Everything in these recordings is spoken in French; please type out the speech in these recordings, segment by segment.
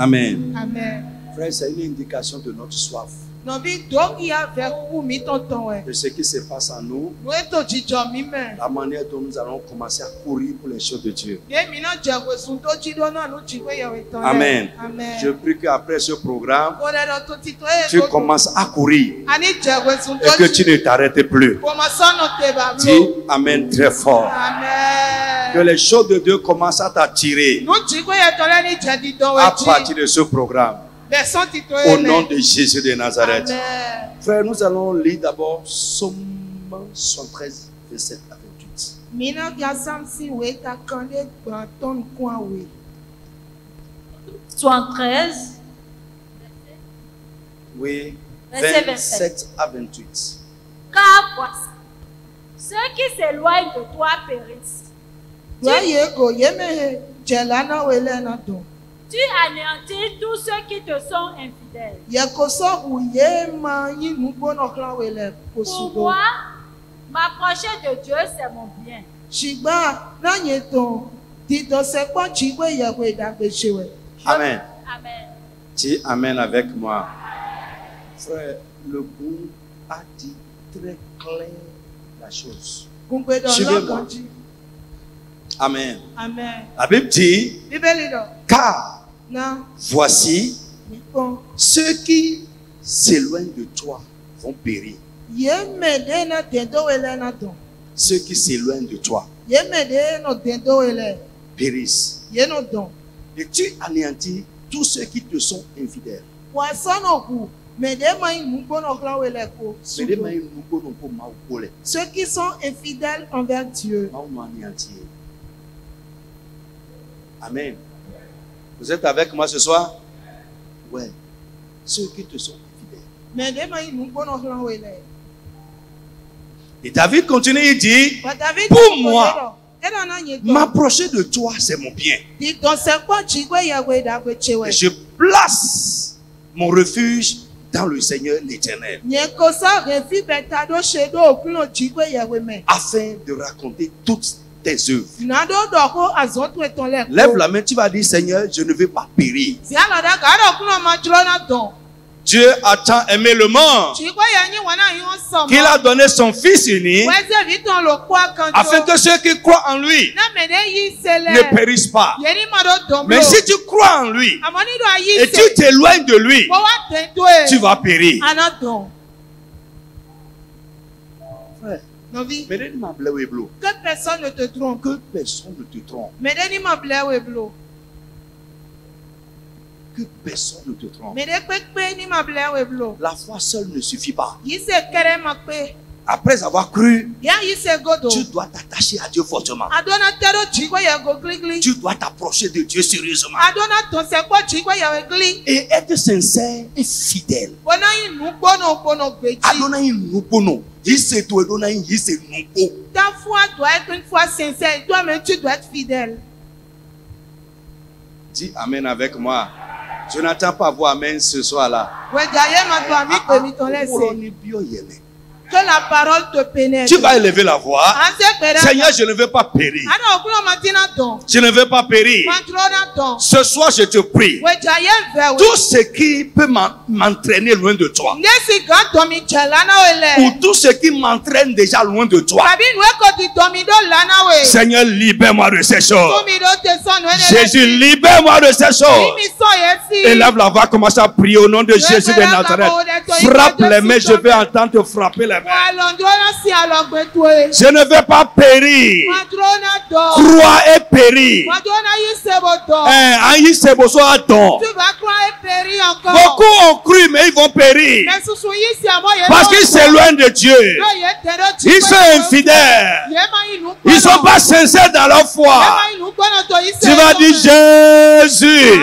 Amen. Amen. Frère, c'est une indication de notre soif. De ce qui se passe en nous, la manière dont nous allons commencer à courir pour les choses de Dieu. Amen. Je prie qu'après ce programme, tu commences à courir et que tu ne t'arrêtes plus. Dis Amen très fort. Amen. Que les choses de Dieu commencent à t'attirer à partir de ce programme. Au nom de Jésus de Nazareth. Amen. Frère, nous allons lire d'abord Somme 73, verset 28. 73. Oui, Verset 27 à 28. Car voici, ceux qui s'éloignent de toi périssent. Tu anéantis tous ceux qui te sont infidèles. Pour moi, m'approcher de Dieu, c'est mon bien. Amen. Amen. Dis Amen avec moi. Frère, le groupe a dit très clair la chose. Suivez-moi. Amen. Amen. La Bible dit, car voici, ceux qui s'éloignent de toi vont périr. Ceux qui s'éloignent de toi périssent. Et tu anéantis tous ceux qui te sont infidèles. Ceux qui sont infidèles envers Dieu. Amen. Vous êtes avec moi ce soir? Ouais. Ceux qui te sont infidèles. Et David continue, il dit, pour moi, m'approcher de toi, c'est mon bien. Et je place mon refuge dans le Seigneur l'Éternel, afin de raconter toutes tes œuvres. Lève la main, tu vas dire, Seigneur, je ne veux pas périr. Dieu a tant aimé le monde qu'il a donné son Fils unique, afin que ceux qui croient en lui ne périssent pas. Mais si tu crois en lui et tu t'éloignes de lui, tu vas périr. Frère, que personne ne te trompe. Que personne ne te trompe. Que personne ne te trompe. La foi seule ne suffit pas. Après avoir cru, tu dois t'attacher à Dieu fortement. Tu dois t'approcher de Dieu sérieusement. Et être sincère et fidèle. Ta foi doit être une foi sincère. Toi-même, tu dois être fidèle. Dis Amen avec moi. Je n'attends pas voir Amen ce soir-là. Que la parole te pénètre. Tu vas élever la voix. Seigneur, je ne veux pas périr. Je ne veux pas périr. Ce soir, je te prie. Tout ce qui peut m'entraîner loin de toi, ou tout ce qui m'entraîne déjà loin de toi, Seigneur, libère-moi de ces choses. Jésus, libère-moi de ces choses. Élève la voix, commence à prier au nom de Jésus de Nazareth. Frappe les mains, je vais entendre te frapper les mains. Je ne vais pas périr. Crois et périr. Tu vas croire et périr encore. Beaucoup ont cru, mais ils vont périr. Parce qu'ils s'éloignent de Dieu. Ils sont infidèles. Ils ne sont pas sincères dans leur foi. Tu vas dire, Jésus,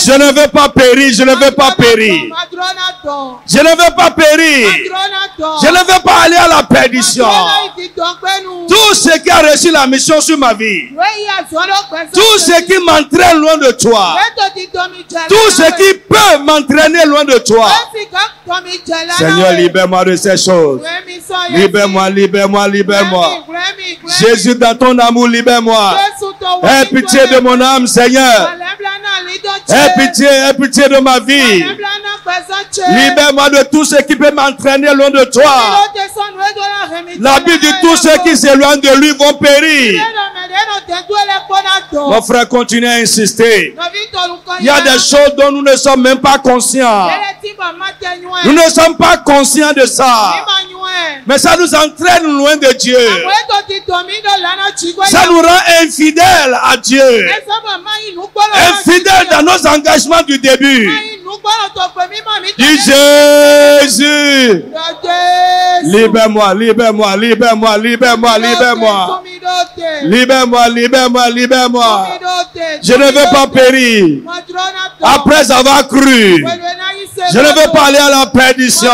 je ne veux pas périr. Je ne veux pas périr. Je ne veux pas périr. Je ne veux pas aller à la perdition. Tout ce qui a reçu la mission sur ma vie, tout ce qui m'entraîne loin de toi, tout ce qui peut m'entraîner loin de toi, Seigneur, libère-moi de ces choses. Libère-moi, libère-moi, libère-moi. Jésus, dans ton amour, libère-moi. Aie pitié de mon âme, Seigneur. Aie pitié de ma vie. Libère-moi de tout ce qui peut m'entraîner loin de toi. La Bible dit tous ceux qui s'éloignent de lui vont périr. Mon frère, continue à insister. Il y a des choses dont nous ne sommes même pas conscients. Nous ne sommes pas conscients de ça. Mais ça nous entraîne loin de Dieu. Ça nous rend infidèles à Dieu. Infidèles dans nos engagements du début. Dis Jésus. Libère-moi, libère-moi, libère-moi, libère-moi, libère-moi. Libère-moi, libère-moi, libère-moi. Je ne veux pas périr après avoir cru. Je ne veux pas aller à la perdition.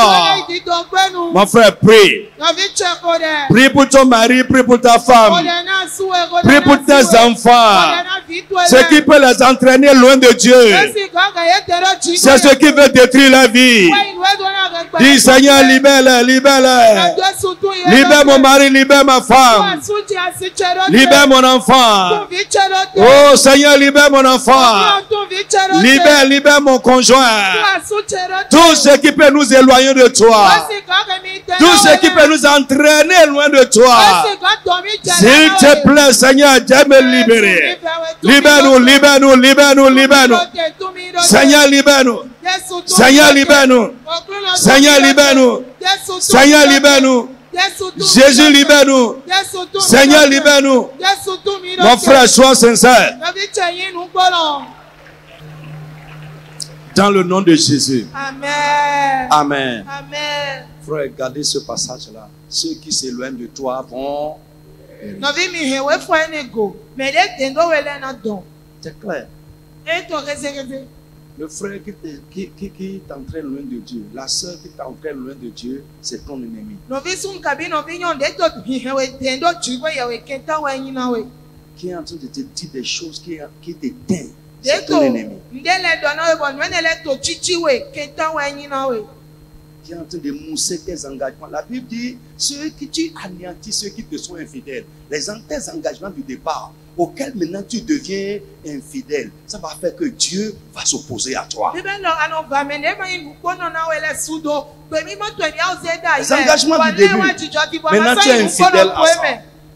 Mon frère, prie. Prie pour ton mari, prie pour ta femme. Prie pour tes enfants. Ce qui peut les entraîner loin de Dieu. C'est ce qui veut détruire la vie. Dis Seigneur, libère-les, libère-les. Libère mon mari, libère ma femme. Libère mon enfant. Oh Seigneur, libère mon enfant. Libère mon conjoint. Tout ce qui peut nous éloigner de toi. Tout ce qui peut nous entraîner loin de toi. S'il te plaît, Seigneur, Dieu me libérer. Libère-nous, libère-nous, libère-nous, libère-nous. Seigneur, libère-nous. Seigneur, libère-nous. Seigneur, libère-nous. Seigneur, libère-nous. Jésus, libère-nous. Seigneur, libère-nous. Mon frère, sois sincère. Dans le nom de Jésus. Amen. Amen. Amen. Frère, regardez ce passage-là. Ceux qui s'éloignent de toi vont... C'est clair. Le frère qui t'entraîne loin de Dieu, la soeur qui t'entraîne loin de Dieu, c'est ton ennemi. Qui est en train de te dire des choses qui t'éteignent, c'est ton ennemi. Qui est en train de mousser tes engagements. La Bible dit, ceux qui tu anéantis, ceux qui te sont infidèles, tes engagements du départ, auquel maintenant tu deviens infidèle, ça va faire que Dieu va s'opposer à toi. Les engagements du début, maintenant tu es infidèle à ça.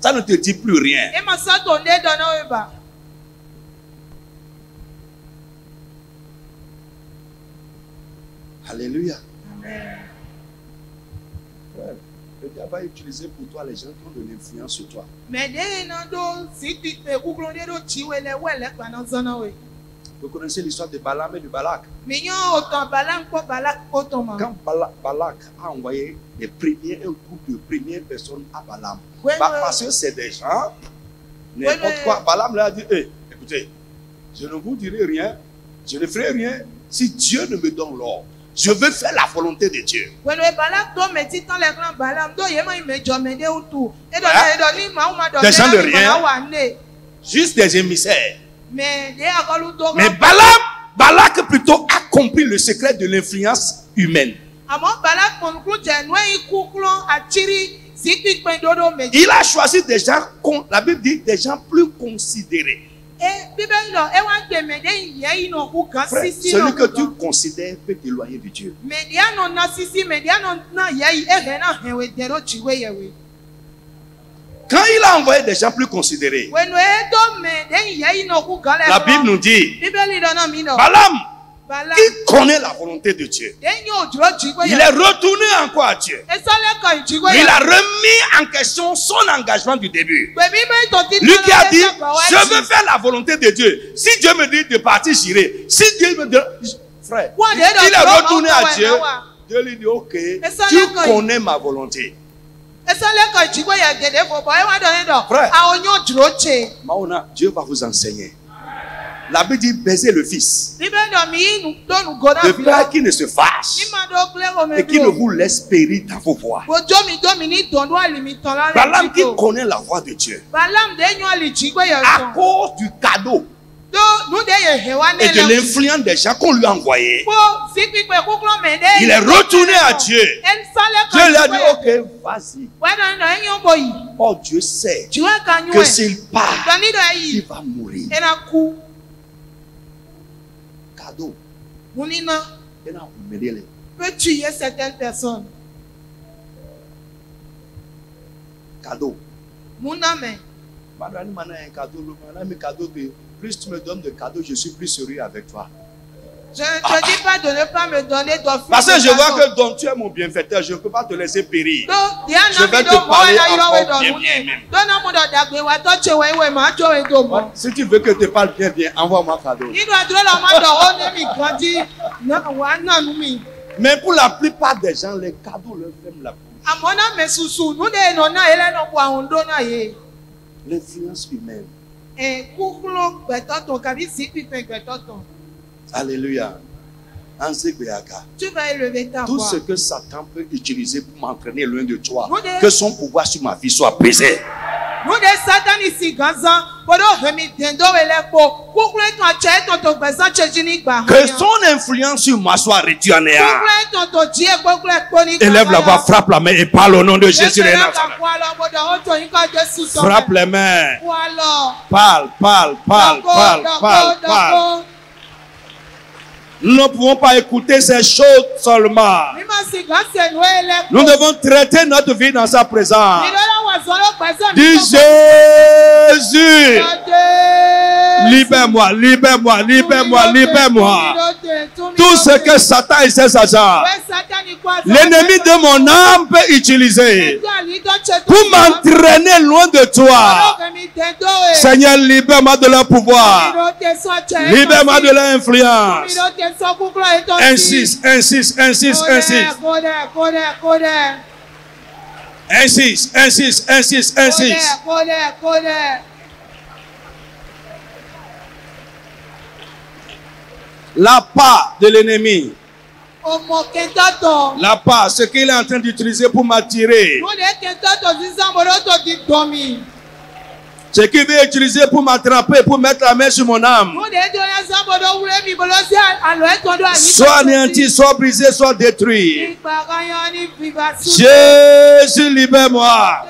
Ça ne te dit plus rien. Alléluia. Amen. Ouais. Le diable va utiliser pour toi les gens qui ont de l'influence sur toi. Vous connaissez l'histoire de Balaam et de Balak. Quand Balak a envoyé un groupe de premières personnes à Balaam, parce que c'est des gens, n'importe quoi, Balaam leur a dit, écoutez, je ne vous dirai rien, je ne ferai rien si Dieu ne me donne l'ordre. Je veux faire la volonté de Dieu. Des gens de rien, juste des émissaires. Mais Balak plutôt a compris le secret de l'influence humaine. Il a choisi des gens, la Bible dit, des gens plus considérés. Frère, celui que tu considères peut t'éloigner de Dieu. Quand il a envoyé des gens plus considérés, la Bible nous dit, Balaam, qui connaît la volonté de Dieu, il est retourné encore à Dieu. Il a remis en question son engagement du début. Lui qui a dit, je veux faire la volonté de Dieu. Si Dieu me dit de partir, j'irai. Si Dieu me dit, frère, il est retourné à Dieu. Dieu lui dit, ok, tu connais ma volonté. Frère, Dieu va vous enseigner. La Bible dit baiser le fils. Le père qui ne se fâche et qui ne vous laisse périr dans vos voies. Balaam qui connaît la voie de Dieu. À cause du cadeau et de l'influence des gens qu'on lui a envoyés, il est retourné à Dieu. Dieu lui a dit, ok, vas-y. Oh, Dieu sait que s'il part, il va mourir. cadeau. Mounina peut tuer certaines personnes. Cadeau. Mouname. Madame, un cadeau. Plus tu me donnes de cadeaux, je suis plus sérieux avec toi. Je ne te dis pas de ne pas me donner d'offres. Parce que je vois que donc tu es mon bienfaiteur, je ne peux pas te laisser périr. Je vais te parler encore bien même. Si tu veux que je te parle bien, envoie-moi cadeau. Mais pour la plupart des gens, les cadeaux leur font la bouche. L'influence humaine. Alléluia. Tu vas élever ta voix. Tout ce que Satan peut utiliser pour m'entraîner loin de toi, que son pouvoir sur ma vie soit brisé. Que son influence sur moi soit réduite en néant. Élève la voix, frappe la main et parle au nom de Jésus. Frappe les mains. Parle. Nous ne pouvons pas écouter ces choses seulement. Nous devons traiter notre vie dans sa présence. Dis Jésus, libère-moi. Tout ce que Satan et ses agents, l'ennemi de mon âme peut utiliser pour m'entraîner loin de toi. Seigneur, libère-moi de leur pouvoir. Libère-moi de leur influence. Insiste. La part de l'ennemi. La part, ce qu'il est en train d'utiliser pour m'attirer. Ce qu'il veut utiliser pour m'attraper, pour mettre la main sur mon âme. Soit anéanti, soit brisé, soit détruit. Jésus, libère-moi.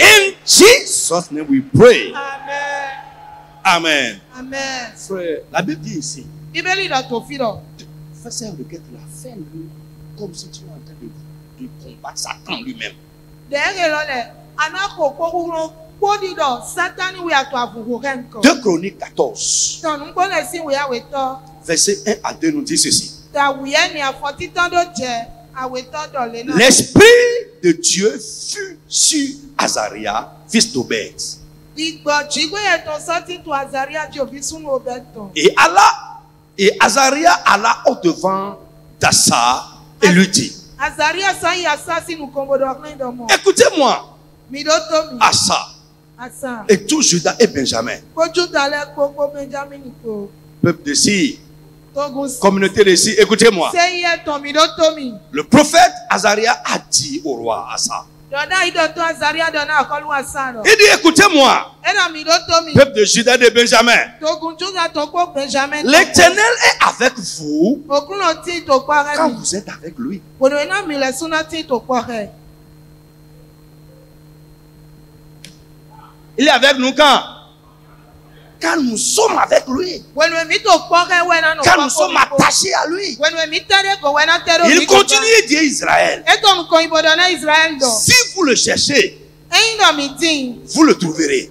In Jesus' name we pray. Amen. Frère, la Bible dit ici. Fais ça requête là. Fais-le comme si tu es en train de combattre Satan lui-même. 2 Chroniques 14. Verset 1 à 2 nous dit ceci. L'Esprit de Dieu fut sur Azaria, fils d'Obed. Et Azaria alla au-devant d'Assa et lui dit, écoutez-moi, Assa et tout Judas et Benjamin, peuple de Syr, communauté de Syr, écoutez-moi. Le prophète Azaria a dit au roi Assa, il dit, écoutez-moi, peuple de Judas et de Benjamin, l'Éternel est avec vous quand vous êtes avec lui. Il est avec nous quand nous sommes avec lui. Quand nous sommes attachés à lui. Il continue de dire Israël. Si vous le cherchez, vous le trouverez.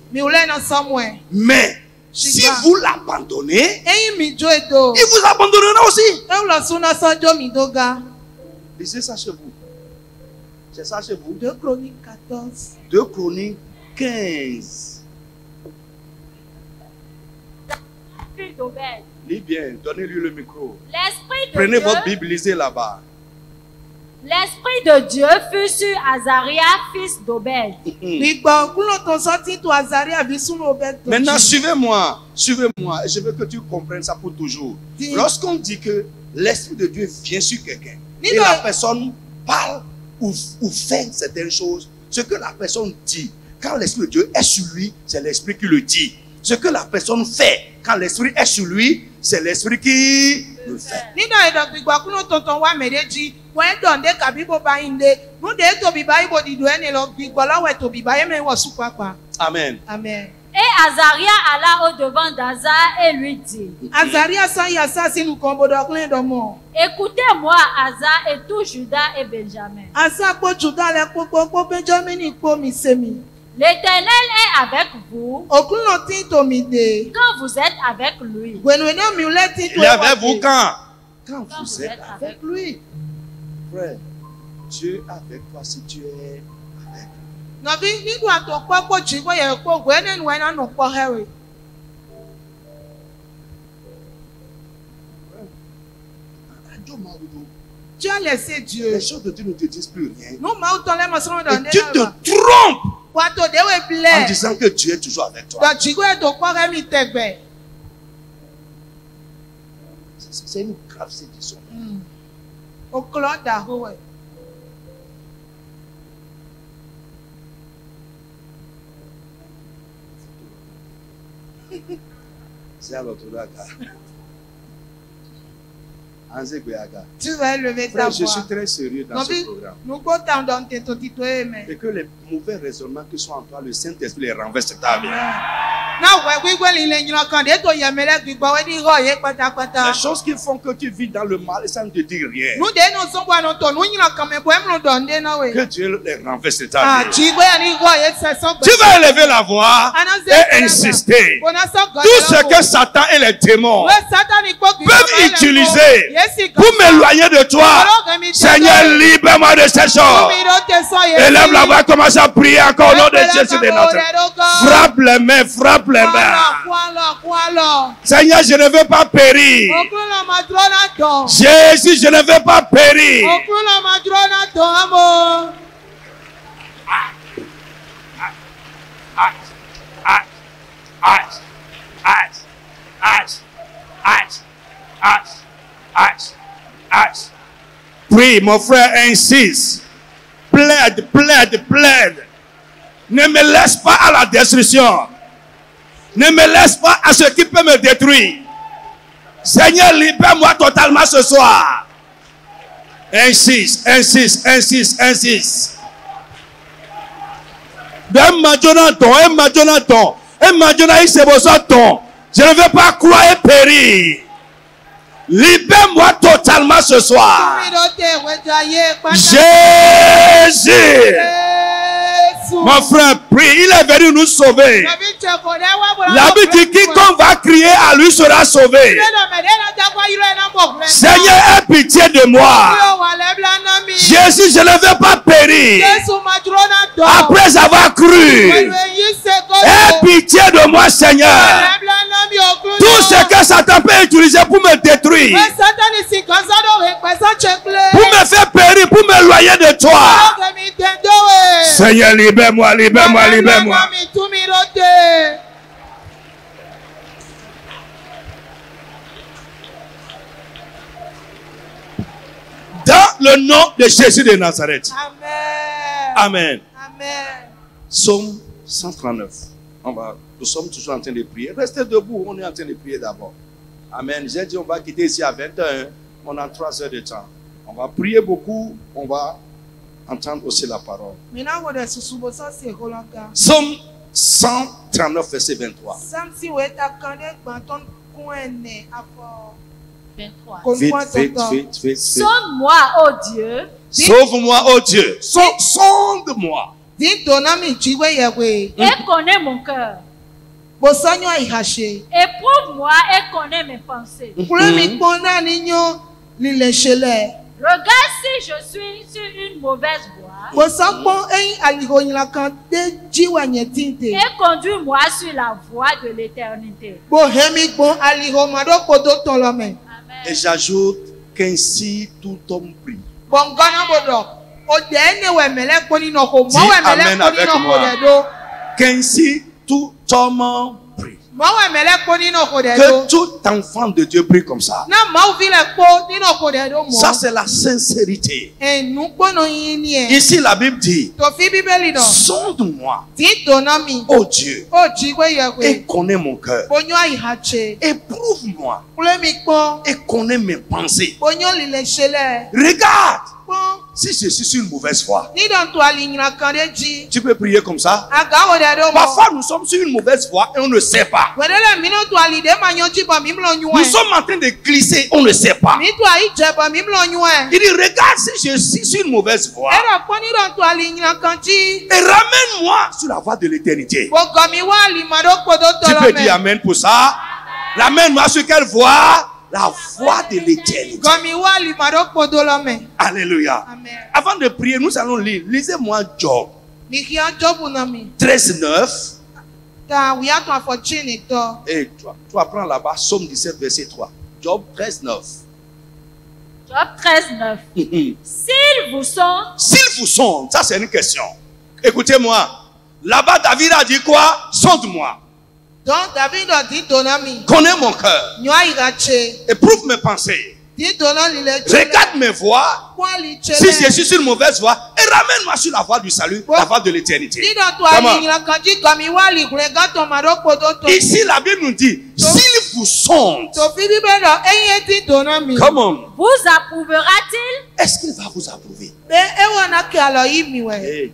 Mais si vous l'abandonnez, il vous abandonnera aussi. Lisez ça chez vous. C'est ça chez vous. 2 Chroniques 14. 2 Chroniques 15. Lis bien, donnez-lui le micro. Prenez votre Bible, lisez là-bas. L'Esprit de Dieu fut sur Azaria, fils d'Obed. Maintenant, suivez-moi. Je veux que tu comprennes ça pour toujours. Lorsqu'on dit que l'Esprit de Dieu vient sur quelqu'un et la personne parle ou fait certaines choses, ce que la personne dit, quand l'Esprit de Dieu est sur lui, c'est l'Esprit qui le dit. Ce que la personne fait, quand l'Esprit est sur lui, c'est l'Esprit qui le fait. Amen. Amen. Et Azaria alla au-devant d'Aza et lui dit, écoutez-moi, Aza et tout Juda et Benjamin. L'Éternel est avec vous quand vous êtes avec lui. Il est avec vous quand? Quand vous êtes avec lui. Frère, Dieu est avec toi si tu es avec lui. Tu as laissé Dieu. Les choses de Dieu ne te disent plus rien. Et tu te trompes en en disant que Dieu est toujours avec toi. C'est une grave séduction. C'est à l'autre là. Tu vas lever ta voix. Je suis très sérieux dans ce programme. Et que les mauvais raisonnements qui sont en toi, le Saint-Esprit les renverse de ta vie. Les choses qui font que tu vis dans le mal, ça ne te dit rien. Que Dieu les renverse de ta vie. Tu vas élever la voix et insister. Tout ce que Satan et les démons peuvent utiliser pour m'éloigner de toi, Seigneur, libère-moi de ces choses. Élève la voix, commence à prier encore au nom de Jésus de Nazareth. Frappe les mains, frappe les mains. Seigneur, je ne veux pas périr. Jésus, je ne veux pas périr. Prie, mon frère, insiste. Plaide, plaide, plaide. Ne me laisse pas à la destruction. Ne me laisse pas à ce qui peut me détruire. Seigneur, libère-moi totalement ce soir. Insiste, insiste, insiste, insiste. Je ne veux pas croire et périr. Libère-moi totalement ce soir. Jésus. Mon frère, prie. Il est venu nous sauver. La Bible dit quiconque va crier à lui sera sauvé. Seigneur, aie pitié de moi. Jésus, je ne veux pas périr. Après avoir cru, aie pitié de moi, Seigneur. Tout ce que Satan peut utiliser pour me détruire, pour me faire périr, pour m'éloigner de toi. Seigneur, libère-moi, libère-moi, libère-moi. Dans le nom de Jésus de Nazareth. Amen. Amen. Psaume 139. Nous sommes toujours en train de prier. Restez debout, on est en train de prier d'abord. Amen. J'ai dit on va quitter ici à 21. On a 3 heures de temps. On va prier beaucoup. On va entendre aussi la parole. Psaume 139, verset 23. Vite. Sauve-moi, ô Dieu. Sauve-moi, ô Dieu. Sonde-moi. Et connais mon cœur. Éprouve-moi et connais mes pensées. Regarde si je suis sur une mauvaise voie. Et conduis-moi sur la voie de l'éternité. Amen. Et j'ajoute qu'ainsi tout homme prie. Dis amen avec moi. Qu'ainsi tout homme prie. Que tout enfant de Dieu prie comme ça. Ça, c'est la sincérité. Ici, la Bible dit, sonde-moi, ô Dieu, et connais mon cœur. Éprouve-moi et connais mes pensées. Regarde Si je suis sur une mauvaise voie, Ni don to alinyina kan de ji. tu peux prier comme ça. Aga wo de do mo. Parfois, nous sommes sur une mauvaise voie et on ne sait pas. Wedele mi no to ali de ma nyon ji bo mi mlo nyun. Nous sommes en train de glisser, on ne sait pas. Mi to ayi je bo mi mlo nyun. Il dit, regarde si je suis sur une mauvaise voie. Era po ni don to alinyina kan ji. Et ramène-moi sur la voie de l'éternité. Bo go mi wa ali ma do podo to Tu lo peux me. dire amen pour ça. Ramène-moi sur quelle voie? La voie de l'éternité. Go mi wa ali ma do podo lo me. Alléluia. Amen. Avant de prier, nous allons lire. Lisez-moi Job Mi ki an jobu na mi. 13:9. Ta wi a to afo chini to. Et tu vas prendre là-bas, Psaume 17, verset 3. Job 13:9. Job 13:9. S'ils vous sont, S'ils vous sondent, ça c'est une question. Écoutez-moi. Là-bas, David a dit quoi? Sonde-moi. Donc David a dit dona mi. Connais mon cœur. Nyo ira che. Éprouve mes pensées. Dit dona li le che. Regarde mes voies. Kwa li che. Si je suis sur une mauvaise voie, et ramène-moi sur la voie du salut, la voie de l'éternité. Dit don to Comment? alinyina kan ji go mi wa li gure ga to ma do podo to. Ici, la Bible nous dit, s'ils vous sondent, To fi bi be do eye ti dona mi. comment? vous approuvera-t-il? Est-ce qu'il va vous approuver? Be e wona ke alo yi mi we. Hey,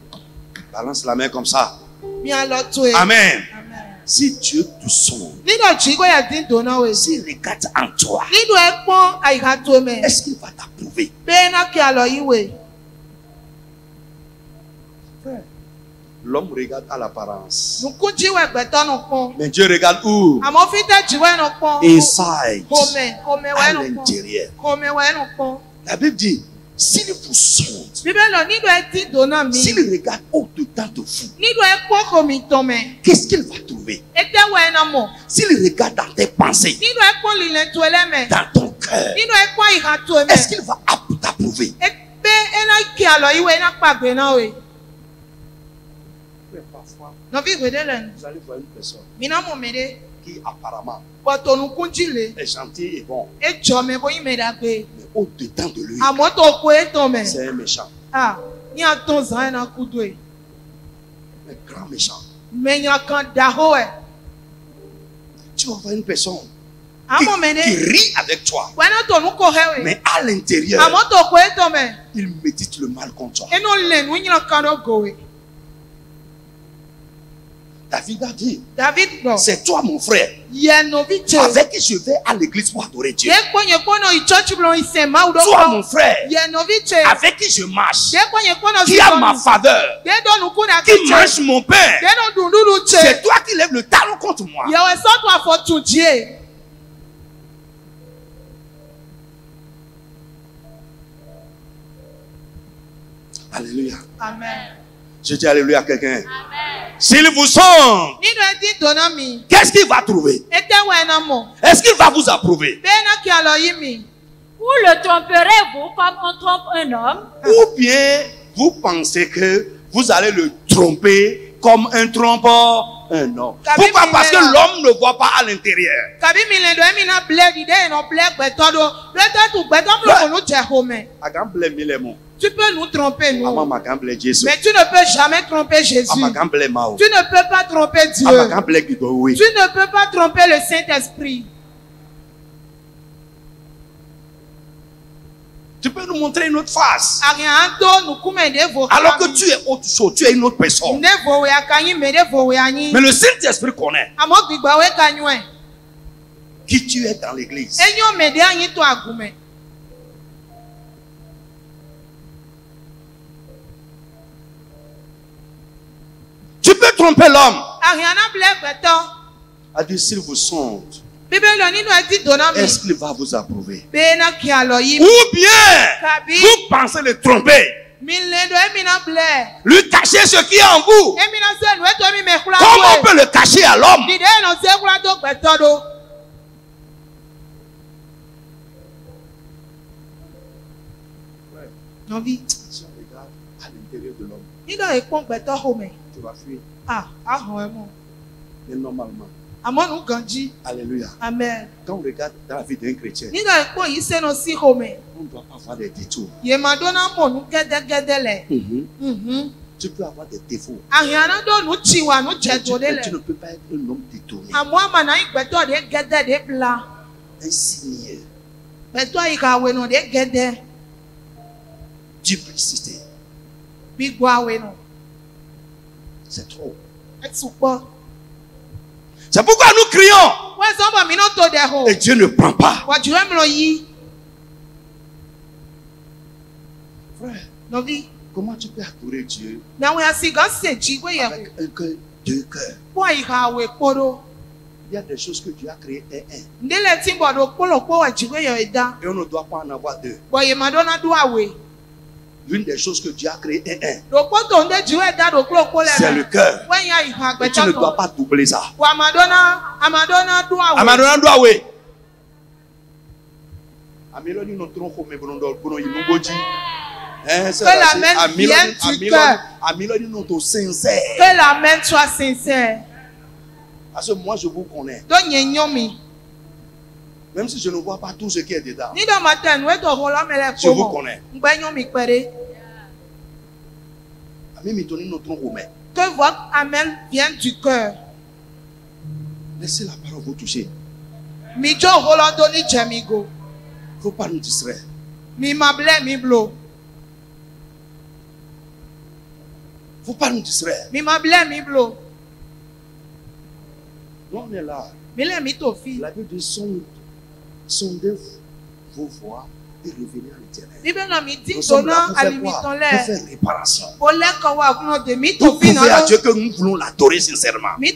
balance la main comme ça. Mi alo to e. Amen. Amen. Si Dieu te sonde, Ni do ji go ya ti dona we. s'il regarde en toi, Ni do e pon ayiga to me. est-ce qu'il va t'approuver? Be na ke alo yi we. L'homme regarde à l'apparence. Nuku ji we gbeto nu pon. Mais Dieu regarde où? Àmọ́ fi te ji we nu pon. Inside. Home À we nu pon. l'intérieur. Home we nu pon. La Bible dit, s'il vous sonde, Bíbélì ni do e ti dona mi. s'il regarde au-dedans de vous, Ni do e pon ko mi to me. qu'est-ce qu'il va trouver? E te we na mo. S'il regarde dans tes pensées, Ni do e pon li le to ele me. dans ton cœur, Ni do e pon iha to me. est-ce qu'il va t'approuver? E pe e na ki alo yi we na pagbe na we. Parfois, No vi gwede le. vous allez voir une personne Mi na mo me de. qui apparemment But nuku ji le. est gentil et bon, E jo me bo yi me da gbe. mais au-dedans de lui, Àmọ́ to ko e to me. c'est un méchant, Ah, ni a ton zan na kudo e. un grand méchant. Me nya kan da ho e. Tu vas voir une personne Àmọ́ me qui de. rit avec toi, We na to nu ko he we. mais à l'intérieur, Àmọ́ to ko e to me. il médite le mal contre toi. Eno le nu nya kan do go we. David a dit, David no. c'est toi mon frère, Ye no vi che. avec qui je vais à l'église pour adorer Dieu. Ye ko no i church blo ise ma udo. Toi mon frère, Ye no vi che. avec qui je marche, Ye ko no qui a ma faveur, Ye do nu ku na qui mange mon pain, Ye no dunduru che. c'est toi qui lèves le talon contre moi. Ye we so to afo tujie. Alléluia. Amen. Je dis alléluia à quelqu'un. Amen. S'il vous sonde, Ni do e ti dona mi. qu'est-ce qu'il va trouver? E te we na mo. Est-ce qu'il va vous approuver? Be na ki alo yi mi. Ou le tromperez-vous comme on trompe un homme? Ou bien vous pensez que vous allez le tromper comme un trompeur un homme? Pourquoi? Parce que l'homme ne voit pas à l'intérieur. Kabi mi le do e mi na ble di de no ble gbeto do. Ble to tu gbeto blo ko nu je home. Agamble milemo. Tu peux nous tromper, nous. Ama magamble Jésus. Mais tu ne peux jamais tromper Jésus. Amagamble mao. Tu ne peux pas tromper Dieu. Amagamble gidowe. Tu ne peux pas tromper le Saint-Esprit. Tu peux nous montrer une autre face. Alors Alors que tu es autre chose, tu es une autre personne. Mais Mais le Saint-Esprit connaît qui tu es dans l'église. Tu peux tromper l'homme. A dit s'il vous sonde, est-ce qu'il va vous approuver? Ou bien vous pensez le tromper, lui cacher ce qui est en vous. Comment on peut le cacher à l'homme? Si on regarde à l'intérieur de l'homme, tu vas fuir. Mais normalement, alléluia. Amen. Quand on regarde dans la vie d'un chrétien, Nígbà ìpò yìí sẹ́nu sí home. on ne doit pas avoir des détours. Yèmàdóná mọ̀ ní gẹ́dẹ́gẹ́dẹ́ lẹ̀. Tu peux avoir des défauts. Àhìánádọ́nù tiwa ní jẹ̀dọ̀ Tu lẹ̀. ne peux pas être un homme détourné. Àmọ́ àmàna ìgbẹ́tọ̀ dé gẹ́dẹ́ dé bla. Un signe. Gbẹ̀tọ̀ ìkàwé nù dé gẹ́dẹ́. Duplicité. C'est trop. C'est pourquoi nous crions. Et Dieu ne prend pas. Frère, comment tu peux adorer Dieu avec un cœur, deux cœurs? Il y a des choses que Dieu a créées un. Et on ne doit pas en avoir deux. L'une des choses que Dieu a créées un. C'est le cœur. Mais tu ne dois pas doubler ça. Amadona doit oui. Que la main vienne du cœur. Que la main soit sincère. Parce que moi je vous connais. Même si je ne vois pas tout ce qui est dedans. Je vous connais. Que votre amen vienne du cœur. Laissez la parole vous toucher. Il ne faut pas nous distraire. Faut pas nous distraire. Nous on est là. La Bible dit sondez vos voies et revenez à l'Éternel. Nous sommes là pour faire quoi? Pour faire réparation. Pour prouver à Dieu que nous voulons l'adorer sincèrement. Si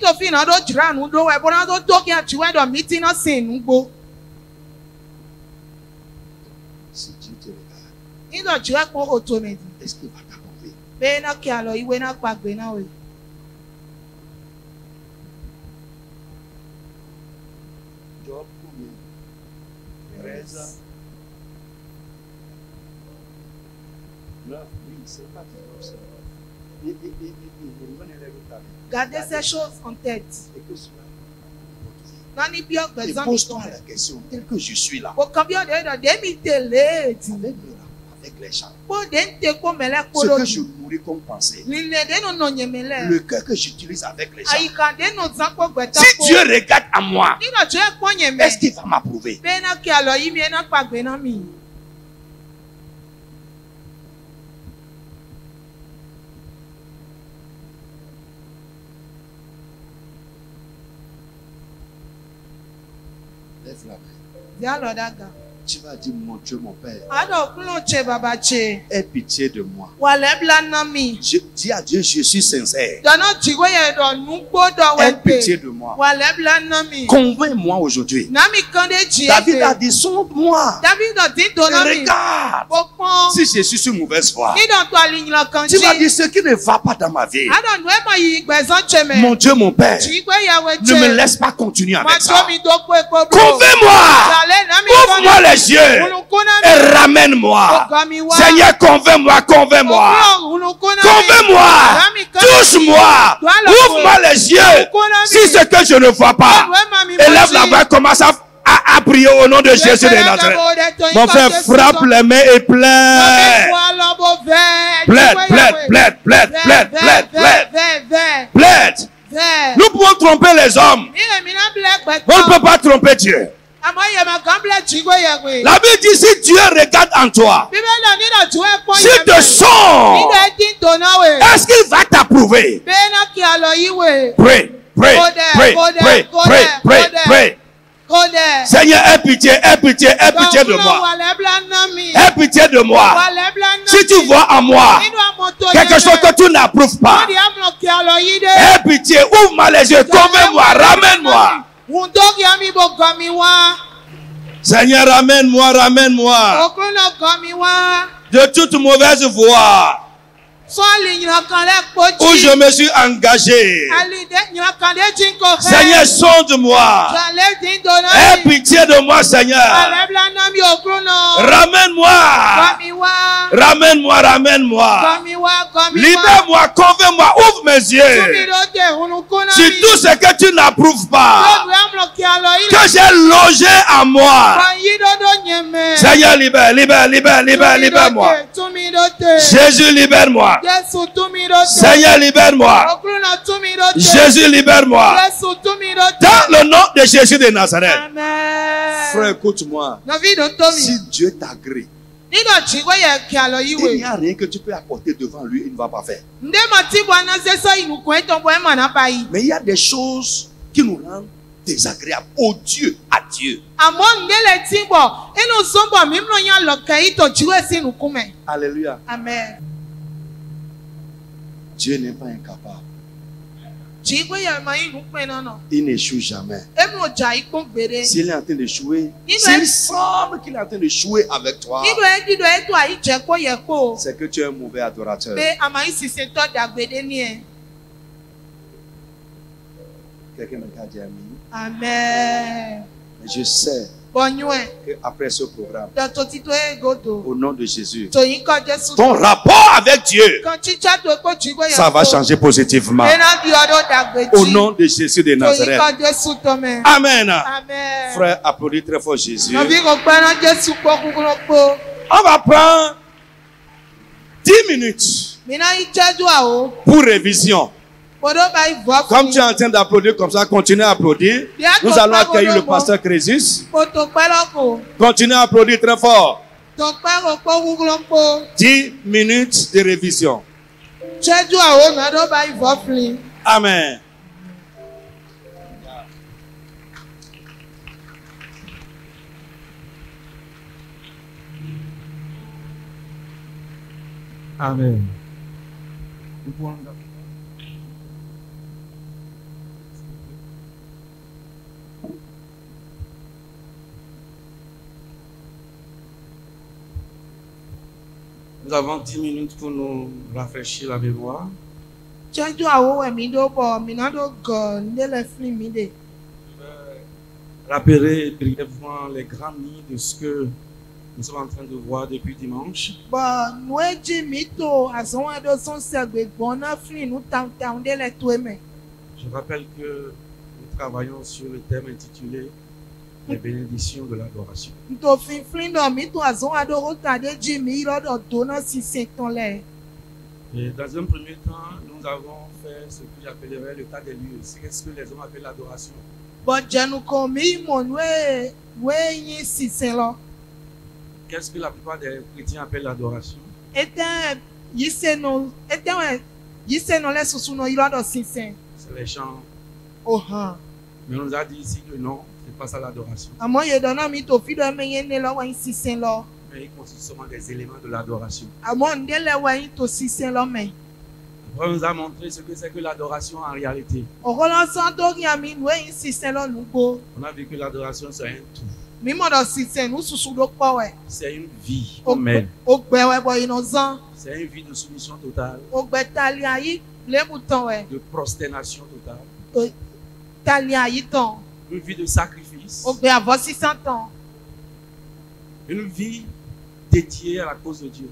Dieu te regarde, est-ce qu'il va t'apporter? Job combien? 13 ans. 9, oui, c'est pas 19. Gardez ces choses en tête. Et que cela et pose-toi la question, tel que je suis là. Avec les gens. Ce que je nourris comme pensée. Le cœur que j'utilise avec les gens. Si Dieu regarde à moi, est-ce qu'il va m'approuver? Lève la main. Tu vas dire, mon Dieu, mon Père, aie pitié de moi. Dis à Dieu, je suis sincère. Aie pitié de moi. Convainc-moi aujourd'hui. David a dit, sonde-moi. Regarde. Si je suis sur mauvaise voie, tu vas dire ce qui ne va pas dans ma vie. Mon Dieu, mon Père, ne me laisse pas continuer avec ça. Convainc-moi. Ouvre-moi les yeux et ramène-moi. Seigneur, convainc-moi, convainc-moi. Convainc-moi. Touche-moi. Ouvre-moi les yeux. Si ce que je ne vois pas, élève la voix, commence à prier au nom de Jésus de Nazareth. Mon frère, frappe les mains et plaide. Plaide. Nous pouvons tromper les hommes. On ne peut pas tromper Dieu. La Bible dit, si Dieu regarde en toi, s'il te sonde, est-ce qu'il va t'approuver? Pray. Seigneur, aie pitié de moi. Aie pitié de moi. Si tu vois en moi quelque chose que tu n'approuves pas, aie pitié, ouvre-moi les yeux, convainc-moi, ramène-moi. Seigneur, ramène-moi de toute mauvaise voie où je me suis engagé. Seigneur, sonde-moi. Aie pitié de moi, Seigneur. Ramène-moi. Libère-moi, convainc-moi, ouvre mes yeux sur tout ce que tu n'approuves pas, que j'ai logé en moi. Seigneur, libère-moi. Jésus, libère-moi. Seigneur, libère-moi. Jésus, libère-moi. Dans le nom de Jésus de Nazareth. Frère, écoute-moi. Si Dieu t'agrée, Il n'y a rien que tu peux apporter devant lui, il ne va pas faire. Mais il y a des choses qui nous rendent désagréables, odieux à Dieu. Alléluia. Amen. Dieu n'est pas incapable. Il n'échoue jamais. S'il est en train d'échouer, s'il semble qu'il est en train d'échouer avec toi, c'est que tu es un mauvais adorateur. Quelqu'un me dit Amen. Mais je sais qu'après ce programme, au nom de Jésus, ton rapport avec Dieu, ça va changer positivement. Au nom de Jésus de Nazareth. Amen. Frère, applaudis très fort Jésus. On va prendre 10 minutes pour révision. Comme tu es en train d'applaudir comme ça, continue à applaudir. Nous allons accueillir le pasteur Crésus. Continue à applaudir très fort. 10 minutes de révision. Amen. Amen. Nous avons 10 minutes pour nous rafraîchir la mémoire. Je vais rappeler brièvement les grandes lignes de ce que nous sommes en train de voir depuis dimanche. Je rappelle que nous travaillons sur le thème intitulé les bénédictions de l'adoration. Et dans un premier temps, nous avons fait ce que j'appellerais le tas des lieux. Qu'est-ce que les hommes appellent l'adoration? Qu'est-ce que la plupart des chrétiens appellent l'adoration? C'est les chants. Mais on nous a dit ici que non, c'est pas ça l'adoration. Mais il consiste seulement des éléments de l'adoration. Après, on nous a montré ce que c'est que l'adoration en réalité. On a vu que l'adoration c'est un tout. C'est une vie qu'on mène. C'est une vie de soumission totale. De prosternation totale. Une vie de sacrifice. Une vie dédiée à la cause de Dieu.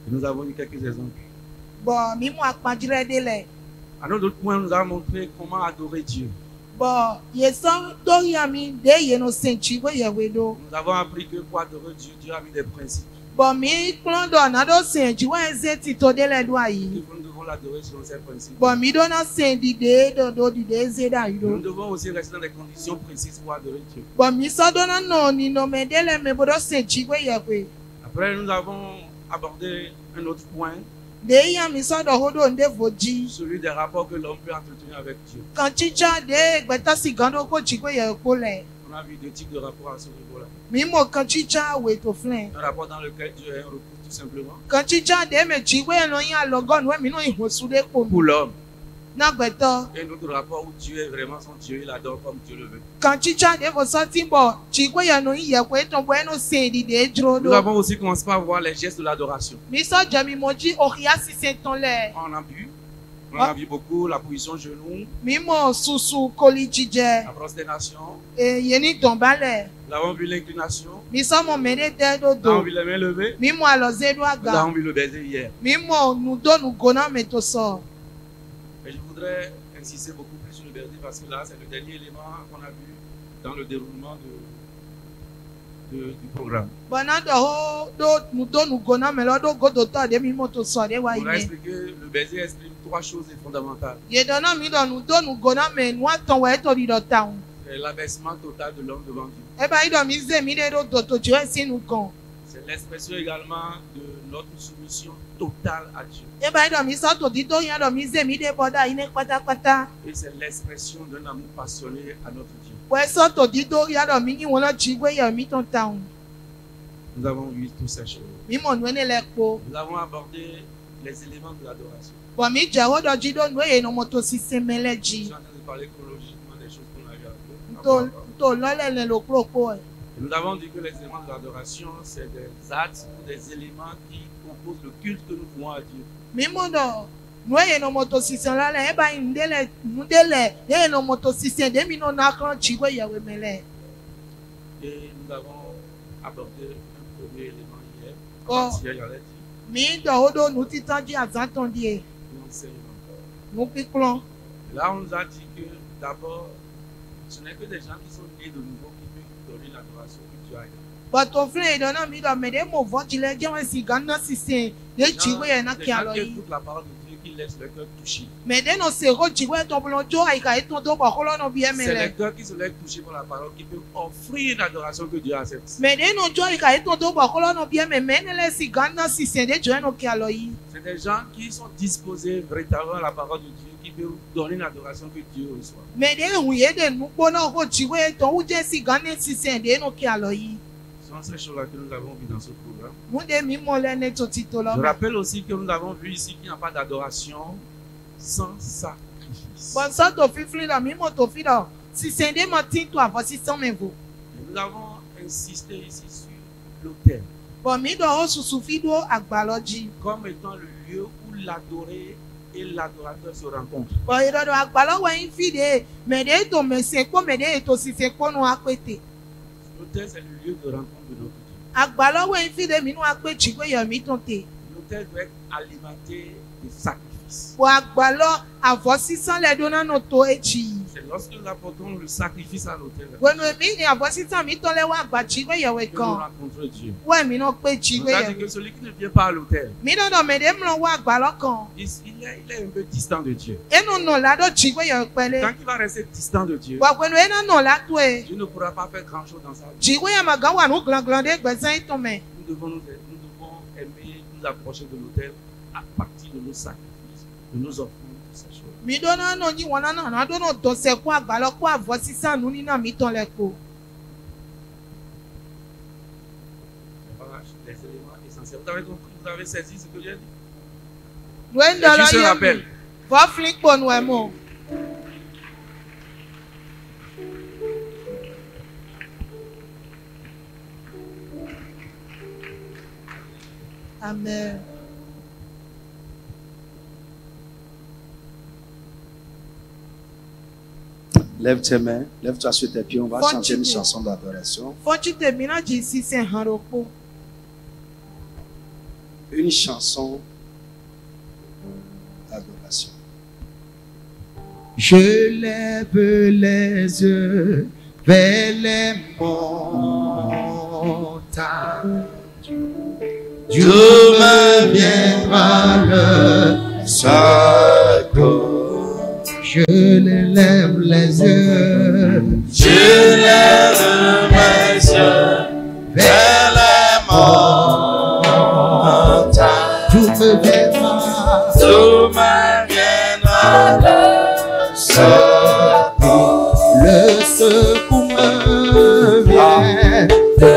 Et nous avons eu quelques exemples. À notre point, nous avons montré comment adorer Dieu. Nous avons appris que pour adorer Dieu, Dieu a mis des principes. Nous devons l'adorer selon ces principes. Nous devons aussi rester dans des conditions précises pour adorer Dieu. Après, nous avons abordé un autre point. Celui des rapports que l'homme peut entretenir avec Dieu. On a vu deux types de rapports à ce niveau-là. Un rapport dans lequel Dieu est un recours tout simplement. Pour l'homme. Et notre rapport où Dieu est vraiment son Dieu, il adore comme Dieu le veut. Nous avons aussi commencé par voir les gestes de l'adoration. On a vu beaucoup la position genou, la prosternation. Nous avons vu l'inclination. Nous avons vu les mains levées. Nous avons vu le baiser hier. Et je voudrais insister beaucoup plus sur le baiser parce que là, c'est le dernier élément qu'on a vu dans le déroulement du programme. On a expliqué que le baiser exprime trois choses fondamentales. l'abaissement total de l'homme devant Dieu. C'est l'expression également de notre soumission totale à Dieu. Et c'est l'expression d'un amour passionné à notre Dieu. Nous avons vu toutes ces choses. Nous avons abordé les éléments de l'adoration. Je suis en train de parler chronologiquement des choses qu'on a vues. Nous avons dit que les éléments de l'adoration, c'est des actes ou des éléments qui composent le culte que nous voulons à Dieu. Et nous avons abordé un premier élément hier. Hier, j'allais dire. L'enseignement. Là, on nous a dit que d'abord, ce n'est que des gens qui sont nés de nouveau qui peuvent donner l'adoration que Dieu a eu. Des gens qui écoutent la parole de Dieu, qui laissent le cœur toucher. C'est les cœurs qui se laissent toucher par la parole qui peuvent offrir une adoration que Dieu accepte. C'est des gens qui sont disposés véritablement à la parole de Dieu, qui peuvent donner une adoration que Dieu reçoit. Ce sont ces choses-là que nous avons vues dans ce programme. Je rappelle aussi que nous avons vu ici qu'il n'y a pas d'adoration sans sacrifice. Nous avons insisté ici sur l'autel comme étant le lieu où l'adoré et l'adorateur se rencontrent. L'autel, c'est le lieu de rencontre de notre Dieu. L'autel doit être alimenté de sacrifices. C'est lorsque nous apportons le sacrifice à l'autel que nous rencontrons Dieu. On a dit que celui qui ne vient pas à l'autel, il est un peu distant de Dieu. Tant qu'il va rester distant de Dieu, Dieu ne pourra pas faire grand chose dans sa vie. Nous devons aimer nous approcher de l'autel à partir de nos sacrifices, de nos offrandes. Les éléments essentiels. Vous avez compris, vous avez saisi ce que j'ai dit? Je te rappelle. Amen. Lève tes mains, lève-toi sur tes pieds, on va chanter une chanson d'adoration. Une chanson d'adoration. Je lève les yeux vers les montagnes. Dieu me viendra le secours. Je lève les yeux. Je lève mes yeux vers les montagnes. Tout me viendra le secours. Le secours me vient. Le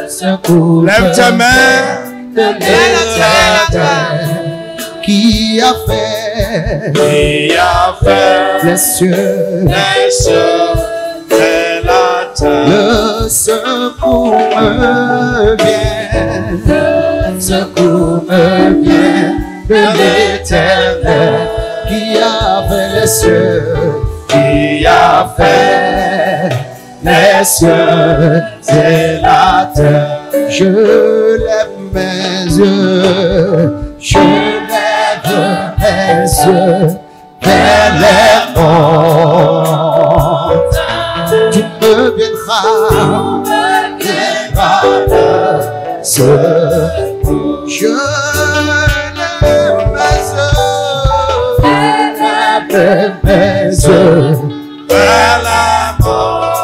secours. Lève tes mains. De l'éternel qui a fait les cieux et la terre. Le secours me vient, le secours me vient de l'éternel qui a fait les cieux, qui a fait les cieux et la terre. Je lève mes yeux, je lève mes yeux vers les montagnes. Tu me viendras le secours. Je lève mes yeux vers la mort.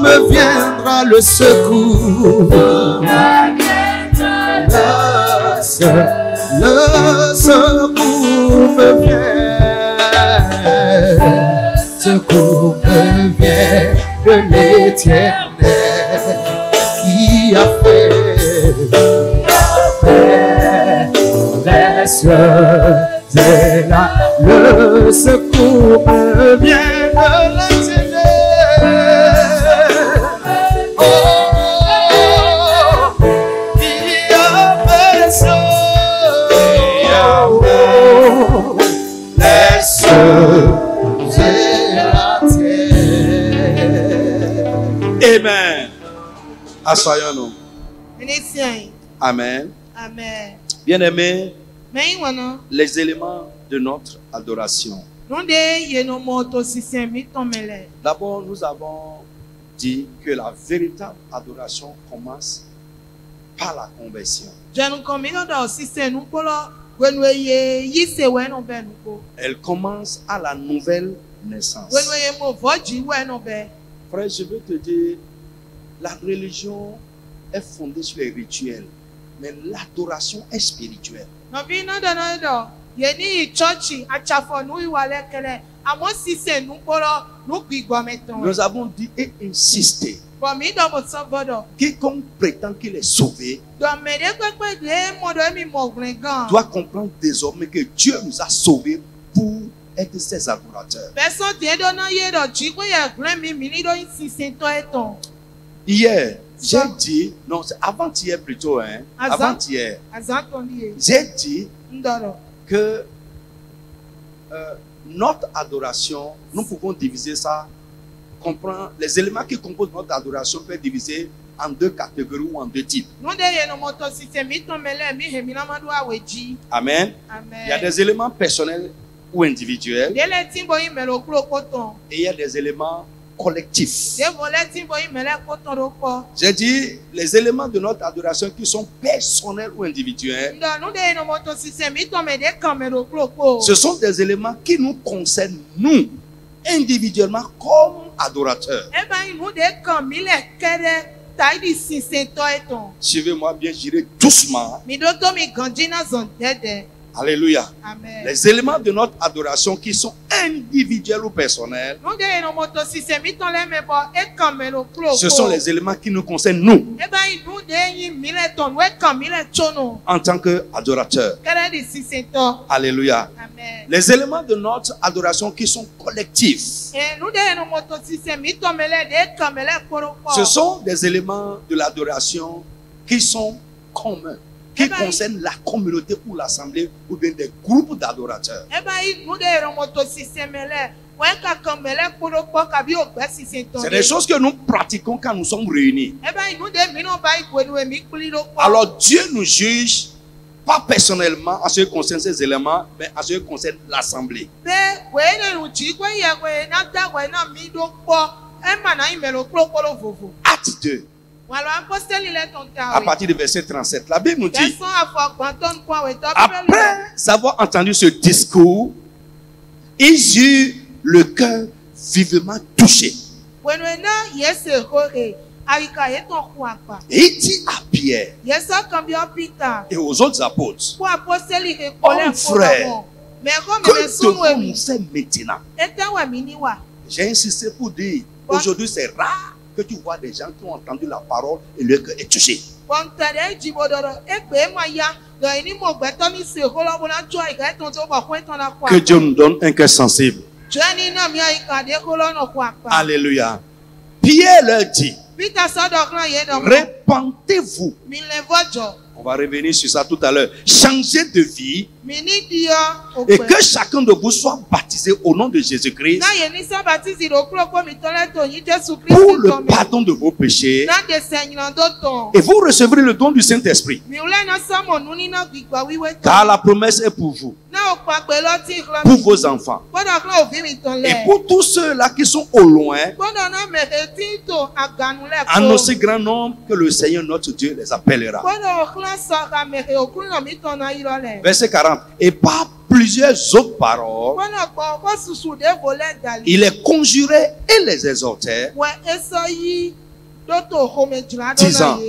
me viendra le secours. Le secours me vient. Le secours me vient de l'Éternel qui a fait les cieux et là. Le secours me vient de l'Éternel. Oh, qui a fait les cieux et la terre. Amen. Assoyons-nous. Amen. Amen. Bien-aimés, les éléments de notre adoration. D'abord, nous avons dit que la véritable adoration commence par la conversion. Elle commence à la nouvelle naissance. Frère, je veux te dire, la religion est fondée sur les rituels, mais l'adoration est spirituelle. Nous avons dit et insisté. Quiconque prétend qu'il est sauvé doit comprendre désormais que Dieu nous a sauvés pour être ses adorateurs. Hier, j'ai dit, non, c'est avant-hier plutôt, hein, avant-hier, j'ai dit que notre adoration, nous pouvons diviser ça, comprendre les éléments qui composent notre adoration peuvent être divisés en deux catégories ou en deux types. Amen. Il y a des éléments personnels ou individuels et il y a des éléments collectifs. J'ai dit les éléments de notre adoration qui sont personnels ou individuels. Ce sont des éléments qui nous concernent nous individuellement comme adorateurs. Suivez-moi bien, j'irai doucement. Alléluia. Amen. Les éléments de notre adoration qui sont individuels ou personnels, ce sont les éléments qui nous concernent nous en tant qu'adorateurs. Alléluia. Amen. Les éléments de notre adoration qui sont collectifs, ce sont des éléments de l'adoration qui sont communs, qui concerne la communauté ou l'assemblée ou bien des groupes d'adorateurs. C'est des choses que nous pratiquons quand nous sommes réunis. Alors Dieu nous juge pas personnellement en ce qui concerne ces éléments, mais en ce qui concerne l'assemblée. Acte 2. À partir du verset 37, la Bible nous dit, après avoir entendu ce discours, ils eurent le cœur vivement touché. Et il dit à Pierre et aux autres apôtres, oh frère, que devons-nous faire maintenant? J'ai insisté pour dire, aujourd'hui c'est rare que tu vois des gens qui ont entendu la parole et leur cœur est touché. Que Dieu nous donne un cœur sensible. Alléluia. Pierre leur dit, répentez-vous. On va revenir sur ça tout à l'heure. Changez de vie et que chacun de vous soit baptisé au nom de Jésus-Christ pour le pardon de vos péchés et vous recevrez le don du Saint-Esprit. Car la promesse est pour vous, pour vos enfants et pour tous ceux-là qui sont au loin, en aussi grand nombre que le Seigneur notre Dieu les appellera. Verset 40. Et par plusieurs autres paroles, il les conjurait et les exhortait, disant,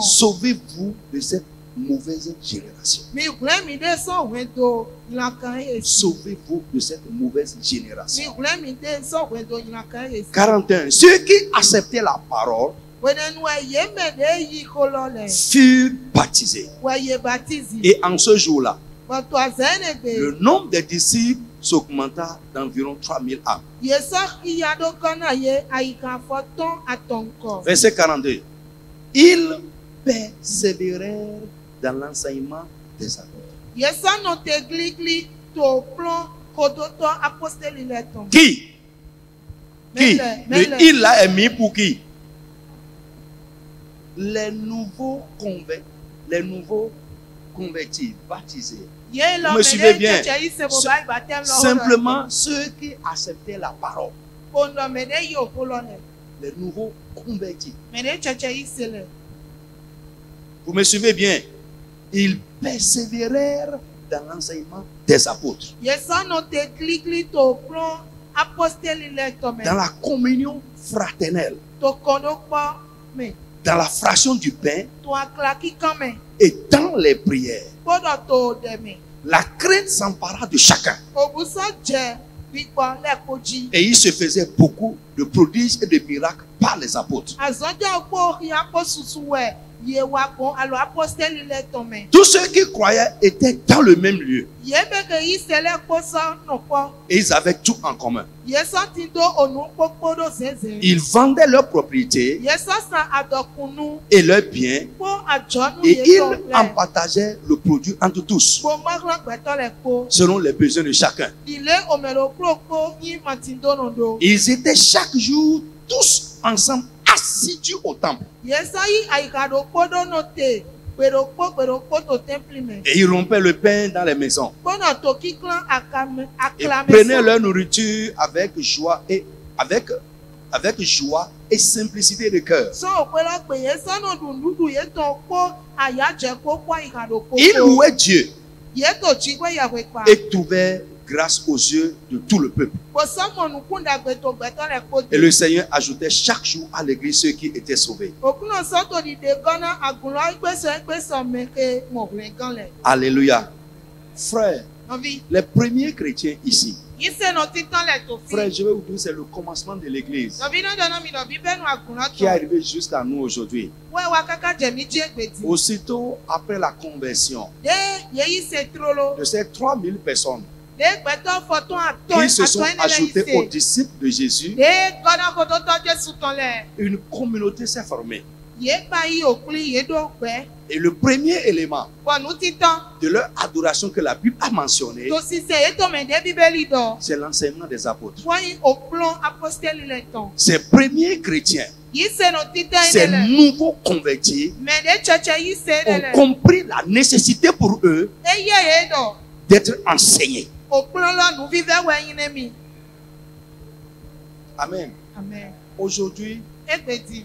sauvez-vous de cette mauvaise génération. Sauvez-vous de cette mauvaise génération. 41. Ceux qui acceptaient la parole furent baptisés. Et en ce jour-là, le nombre des disciples s'augmenta d'environ 3000 âmes. Verset 42. Ils persévérèrent dans l'enseignement des apôtres. Qui? Le il là est mis pour qui? Les nouveaux convertis, baptisés. Vous me suivez bien? Simplement ceux qui acceptaient la parole. Les nouveaux convertis. Vous me suivez bien? Ils persévérèrent dans l'enseignement des apôtres. Dans la communion fraternelle. Dans la fraction du pain. Et dans les prières. La crainte s'empara de chacun. Et il se faisait beaucoup de prodiges et de miracles par les apôtres. Tous ceux qui croyaient étaient dans le même lieu. Et ils avaient tout en commun. Ils vendaient leurs propriétés et leurs biens. Et ils en partageaient le produit entre tous, selon les besoins de chacun. Ils étaient chaque jour tous ensemble assidus au temple. Et ils rompaient le pain dans les maisons. Ils prenaient leur nourriture avec joie et simplicité de cœur. Ils louaient Dieu et trouvaient grâce aux yeux de tout le peuple. Et le Seigneur ajoutait chaque jour à l'église ceux qui étaient sauvés. Alléluia. Frère, les premiers chrétiens ici, frère, je vais vous dire, c'est le commencement de l'église qui est arrivé jusqu'à nous aujourd'hui. Aussitôt après la conversion de ces 3000 personnes qui se sont ajoutés aux disciples de Jésus, une communauté s'est formée. Et le premier élément de leur adoration que la Bible a mentionné, c'est l'enseignement des apôtres. Ces premiers chrétiens, ces nouveaux convertis, ont compris la nécessité pour eux d'être enseignés. Amen. Aujourd'hui,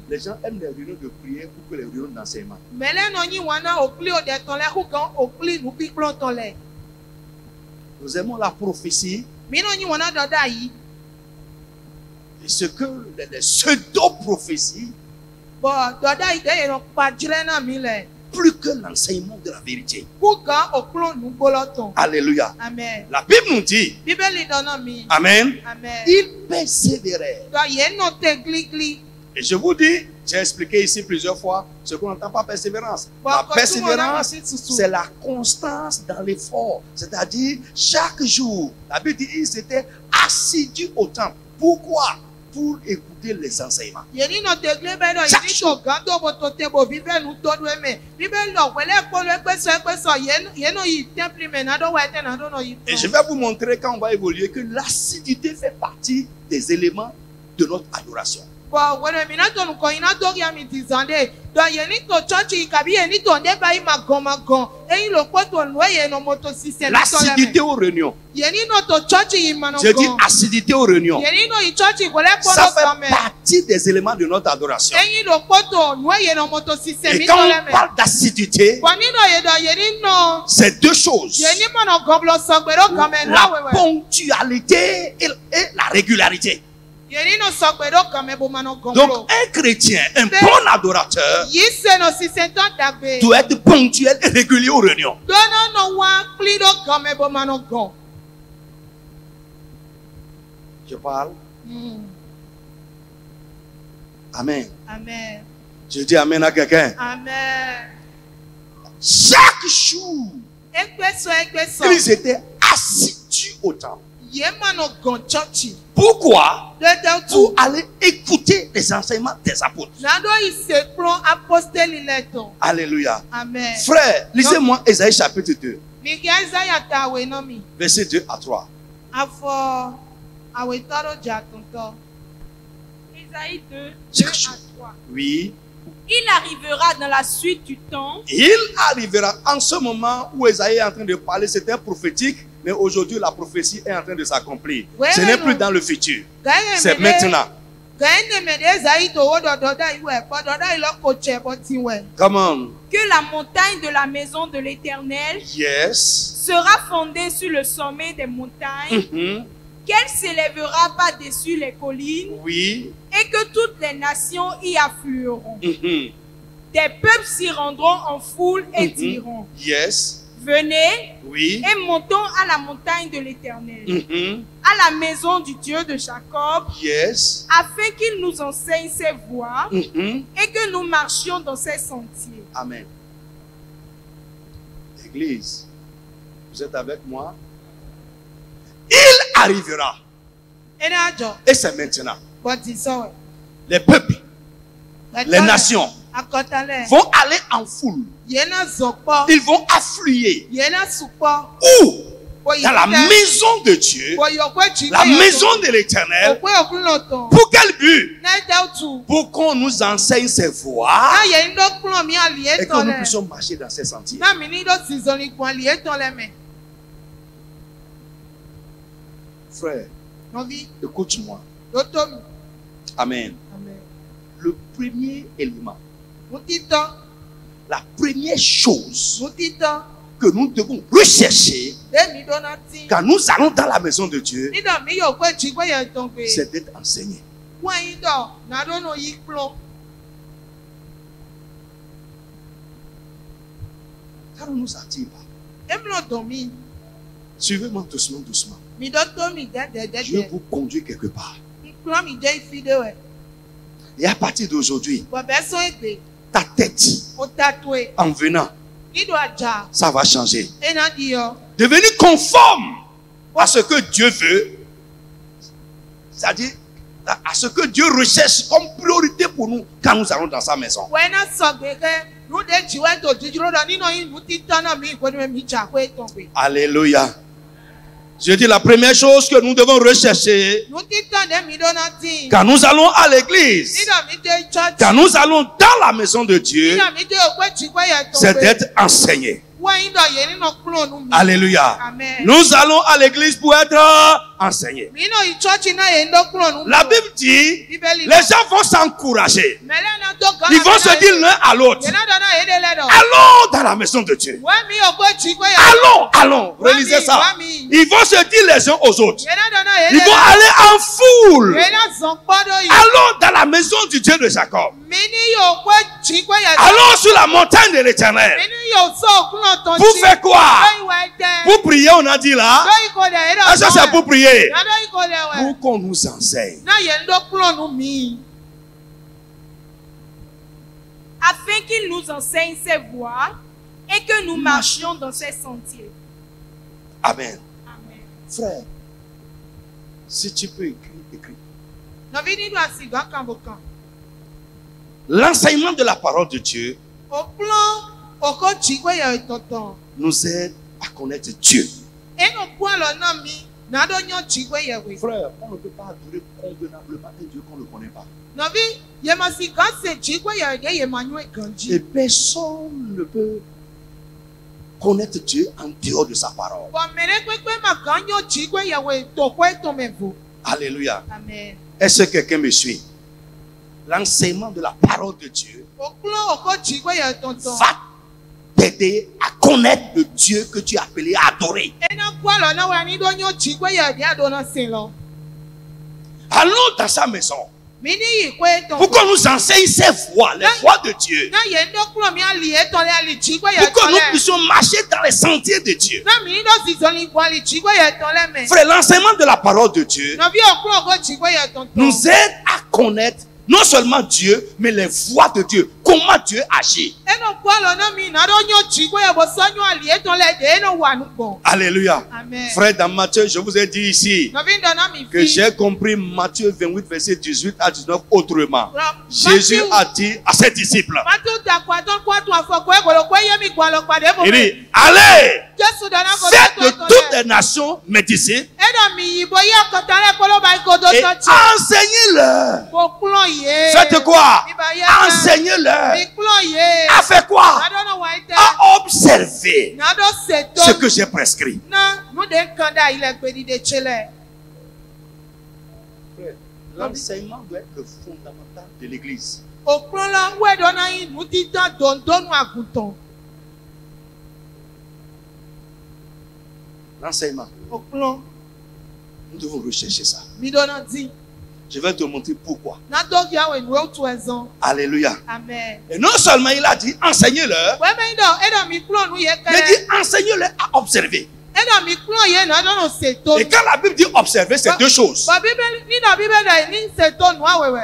les gens aiment les réunions de prière pour que les réunions d'enseignement. Nous aimons la prophétie. Et ce que les pseudo-prophéties, plus que l'enseignement de la vérité. Alléluia. Amen. La Bible nous dit, Amen, ils persévéraient. Et je vous dis, j'ai expliqué ici plusieurs fois ce qu'on n'entend pas persévérance. La persévérance, c'est la constance dans l'effort. C'est-à-dire, chaque jour, la Bible dit, ils étaient assidus au temple. Pourquoi? Pour écouter les enseignements. Et je vais vous montrer quand on va évoluer que l'assiduité fait partie des éléments de notre adoration. L'acidité aux réunions. Je dis acidité aux réunions. Ça fait partie des éléments de notre adoration. Et quand on parle d'acidité, c'est deux choses. La ponctualité et la régularité. Donc un chrétien, un bon adorateur, doit être ponctuel et régulier aux réunions. Je parle. Amen. Amen. Je dis amen à quelqu'un. Amen. Chaque jour, ils étaient assidus au temple. Pourquoi? Pour aller écouter les enseignements des apôtres. Alléluia. Amen. Frère, lisez-moi Ésaïe chapitre 2. Verset 2 à 3. Ésaïe 2, 2 à 3. Oui. Il arrivera dans la suite du temps. Il arrivera en ce moment où Ésaïe est en train de parler, c'était prophétique, mais aujourd'hui la prophétie est en train de s'accomplir. Ce n'est plus dans le futur, c'est maintenant. Comment? Que la montagne de la maison de l'Éternel sera fondée sur le sommet des montagnes. Qu'elle s'élèvera par-dessus les collines, oui, et que toutes les nations y afflueront. Des peuples s'y rendront en foule et diront, venez, oui, et montons à la montagne de l'Éternel, à la maison du Dieu de Jacob, afin qu'il nous enseigne ses voies, et que nous marchions dans ses sentiers. Amen. Église, vous êtes avec moi? Il arrivera. Et c'est maintenant. Les peuples, les nations vont aller en foule. Ils vont affluer. Où? Dans la maison de Dieu, la maison de l'Éternel. Pour quel but? Pour qu'on nous enseigne ses voies et que nous puissions marcher dans ses sentiers. Frère, écoute-moi. Amen. Le premier élément, la première chose que nous devons rechercher quand nous allons dans la maison de Dieu, c'est d'être enseigné. Car on nous attire pas. Suivez-moi doucement, doucement. Je vais vous conduire quelque part. Et à partir d'aujourd'hui, ta tête, en venant, ça va changer. Devenir conforme à ce que Dieu veut, c'est-à-dire à ce que Dieu recherche comme priorité pour nous quand nous allons dans sa maison. Alléluia. Je dis la première chose que nous devons rechercher quand nous allons à l'église, quand nous allons dans la maison de Dieu, c'est d'être enseigné. Alléluia. Amen. Nous allons à l'église pour être enseignés. La Bible dit, les gens vont s'encourager. Ils vont se dire l'un à l'autre, allons dans la maison de Dieu. Allons, allons. Relisez ça. Ils vont se dire les uns aux autres. Ils vont aller en foule. Allons dans la maison du Dieu de Jacob. Allons sur la montagne de l'Éternel. Pour faire quoi? Pour prier, on a dit là. Ça c'est pour prier. Pour qu'on nous enseigne. Afin qu'il nous enseigne ses voies et que nous marchions dans ses sentiers. Amen. Amen. Frère, si tu peux écrire, écris. L'enseignement de la parole de Dieu nous aide à connaître Dieu. Frère, on ne peut pas adorer convenablement un Dieu qu'on ne connaît pas. Et personne ne peut connaître Dieu en dehors de sa parole. Alléluia. Amen. Est-ce que quelqu'un me suit? L'enseignement de la parole de Dieu va t'aider à connaître le Dieu que tu es appelé à adorer. Allons dans sa maison pour qu'on nous enseigne ses voies, les voies de Dieu. Pour que nous puissions marcher dans les sentiers de Dieu. Frère, l'enseignement de la parole de Dieu nous aide à connaître non seulement Dieu, mais les voies de Dieu. Comment Dieu agit. Alléluia. Amen. Frère, dans Matthieu, je vous ai dit ici que j'ai compris Matthieu 28, verset 18 à 19 autrement. Jésus a dit à ses disciples, il dit, allez, faites de toutes les nations mes disciples et enseignez-leur. Faites quoi? Enseignez-leur. À faire quoi? À observer ce que j'ai prescrit. L'enseignement doit être le fondamental de l'église. L'enseignement. Nous devons rechercher ça. Je vais te montrer pourquoi. Alléluia. Amen. Et non seulement il a dit enseignez-leur, il a dit enseignez-leur à observer. Et quand la Bible dit observer, c'est deux choses.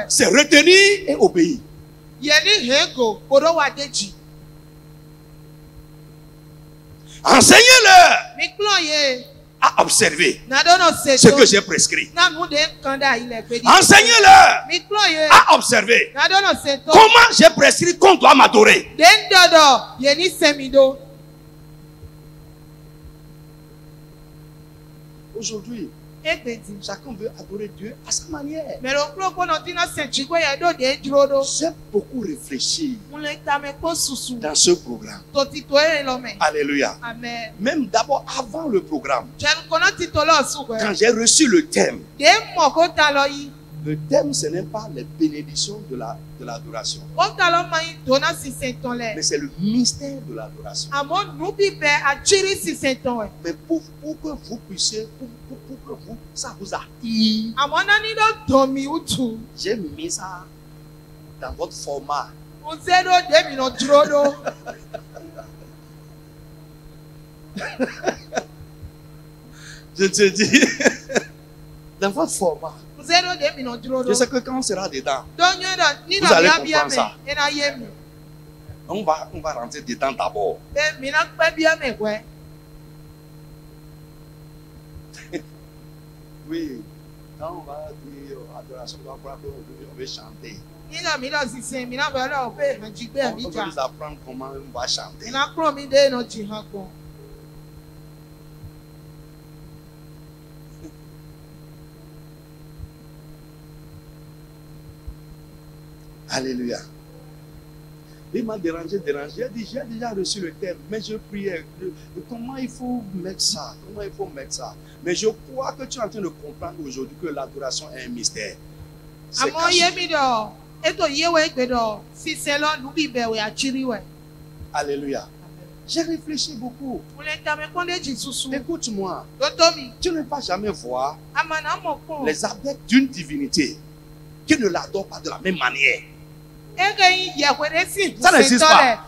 C'est retenir et obéir. Enseignez-leur à observer ce que j'ai prescrit. Enseignez-leur à observer comment j'ai prescrit qu'on doit m'adorer. Aujourd'hui, chacun veut adorer Dieu à sa manière. J'ai beaucoup réfléchi dans ce programme. Alléluia. Amen. Même d'abord avant le programme, quand j'ai reçu le thème, le thème ce n'est pas les bénédictions de l'adoration, mais c'est le mystère de l'adoration. Mais pour que vous puissiez, pour que vous, ça vous attire, j'ai mis ça dans votre format. Je te dis, dans votre format. Je sais que quand on sera dedans, vous allez comprendre ça. On va rentrer dedans d'abord. Oui, quand on va dire adoration, on va chanter. On va nous apprendre comment on va chanter. Alléluia. Il m'a dérangé. J'ai dit, j'ai déjà reçu le thème, mais je priais. Comment il faut mettre ça? Mais je crois que tu es en train de comprendre aujourd'hui que l'adoration est un mystère. C'est caché. Alléluia. J'ai réfléchi beaucoup. Écoute-moi. Tu ne vas jamais voir les adeptes d'une divinité qui ne l'adorent pas de la même manière. Ça n'existe pas.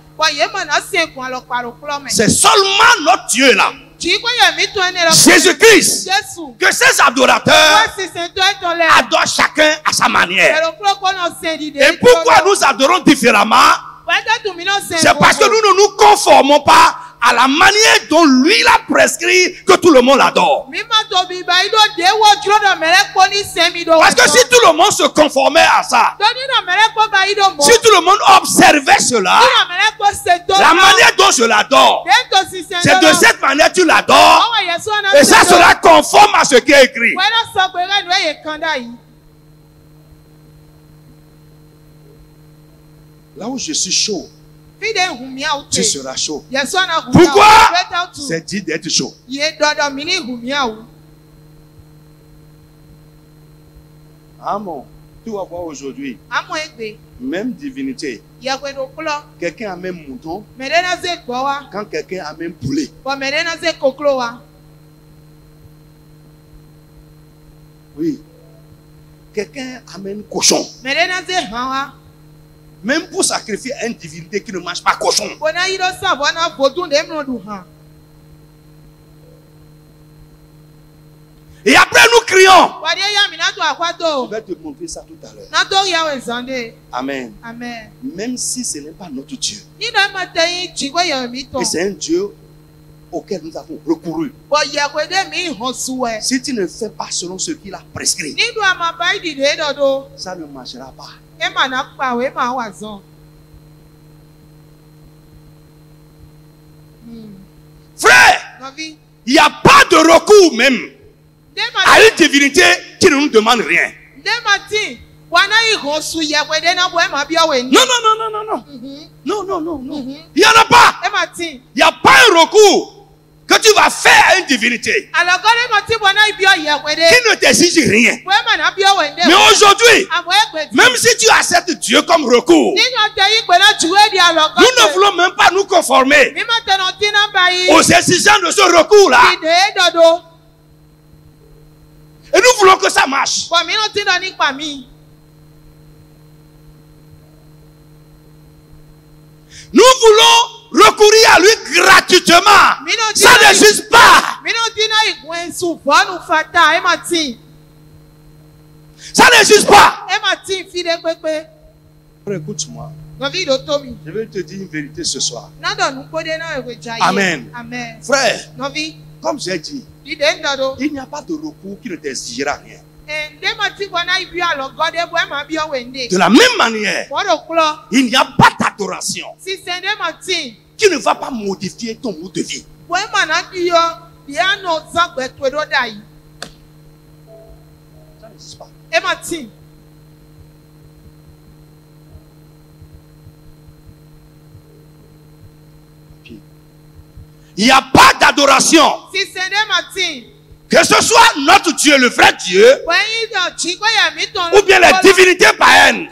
C'est seulement notre Dieu là, Jésus-Christ, que ces adorateurs adorent chacun à sa manière. Et pourquoi nous adorons différemment? C'est parce que nous ne nous conformons pas à la manière dont lui l'a prescrit que tout le monde l'adore. Parce que si tout le monde se conformait à ça, si tout le monde observait cela, La manière dont je l'adore, c'est de cette manière que tu l'adores. Et ça sera conforme à ce qui est écrit. Là où je suis chaud, tu seras chaud. Pourquoi? C'est dit d'être chaud. Amen. Tu vas voir aujourd'hui, même divinité, quelqu'un a même mouton, quand quelqu'un a même poulet. Oui. Quelqu'un amène cochon. Même pour sacrifier une divinité qui ne mange pas cochon. Et après nous crions. Je vais te montrer ça tout à l'heure. Amen. Amen. Même si ce n'est pas notre Dieu. Et c'est un Dieu auquel nous avons recouru. Si tu ne fais pas selon ce qu'il a prescrit, ça ne marchera pas. Frère, il n'y a pas de recours même à une divinité qui ne nous demande rien. Non. Il n'y en a pas. Il n'y a pas un recours que tu vas faire à une divinité qui ne t'exige rien. Mais aujourd'hui, même si tu acceptes Dieu comme recours, nous ne voulons même pas nous conformer aux exigences de ce recours-là. Et nous voulons que ça marche. Nous voulons recourir à lui gratuitement. Ça n'existe pas. Ça n'existe pas. Écoute-moi. Je vais te dire une vérité ce soir. Amen. Frère, comme j'ai dit, il n'y a pas de recours qui ne t'exigera rien. De la même manière, il n'y a pas d'adoration qui ne va pas modifier ton mode de vie. Ça n'existe pas. Il n'y a pas d'adoration. Que ce soit notre Dieu, le vrai Dieu, ou bien les divinités païennes,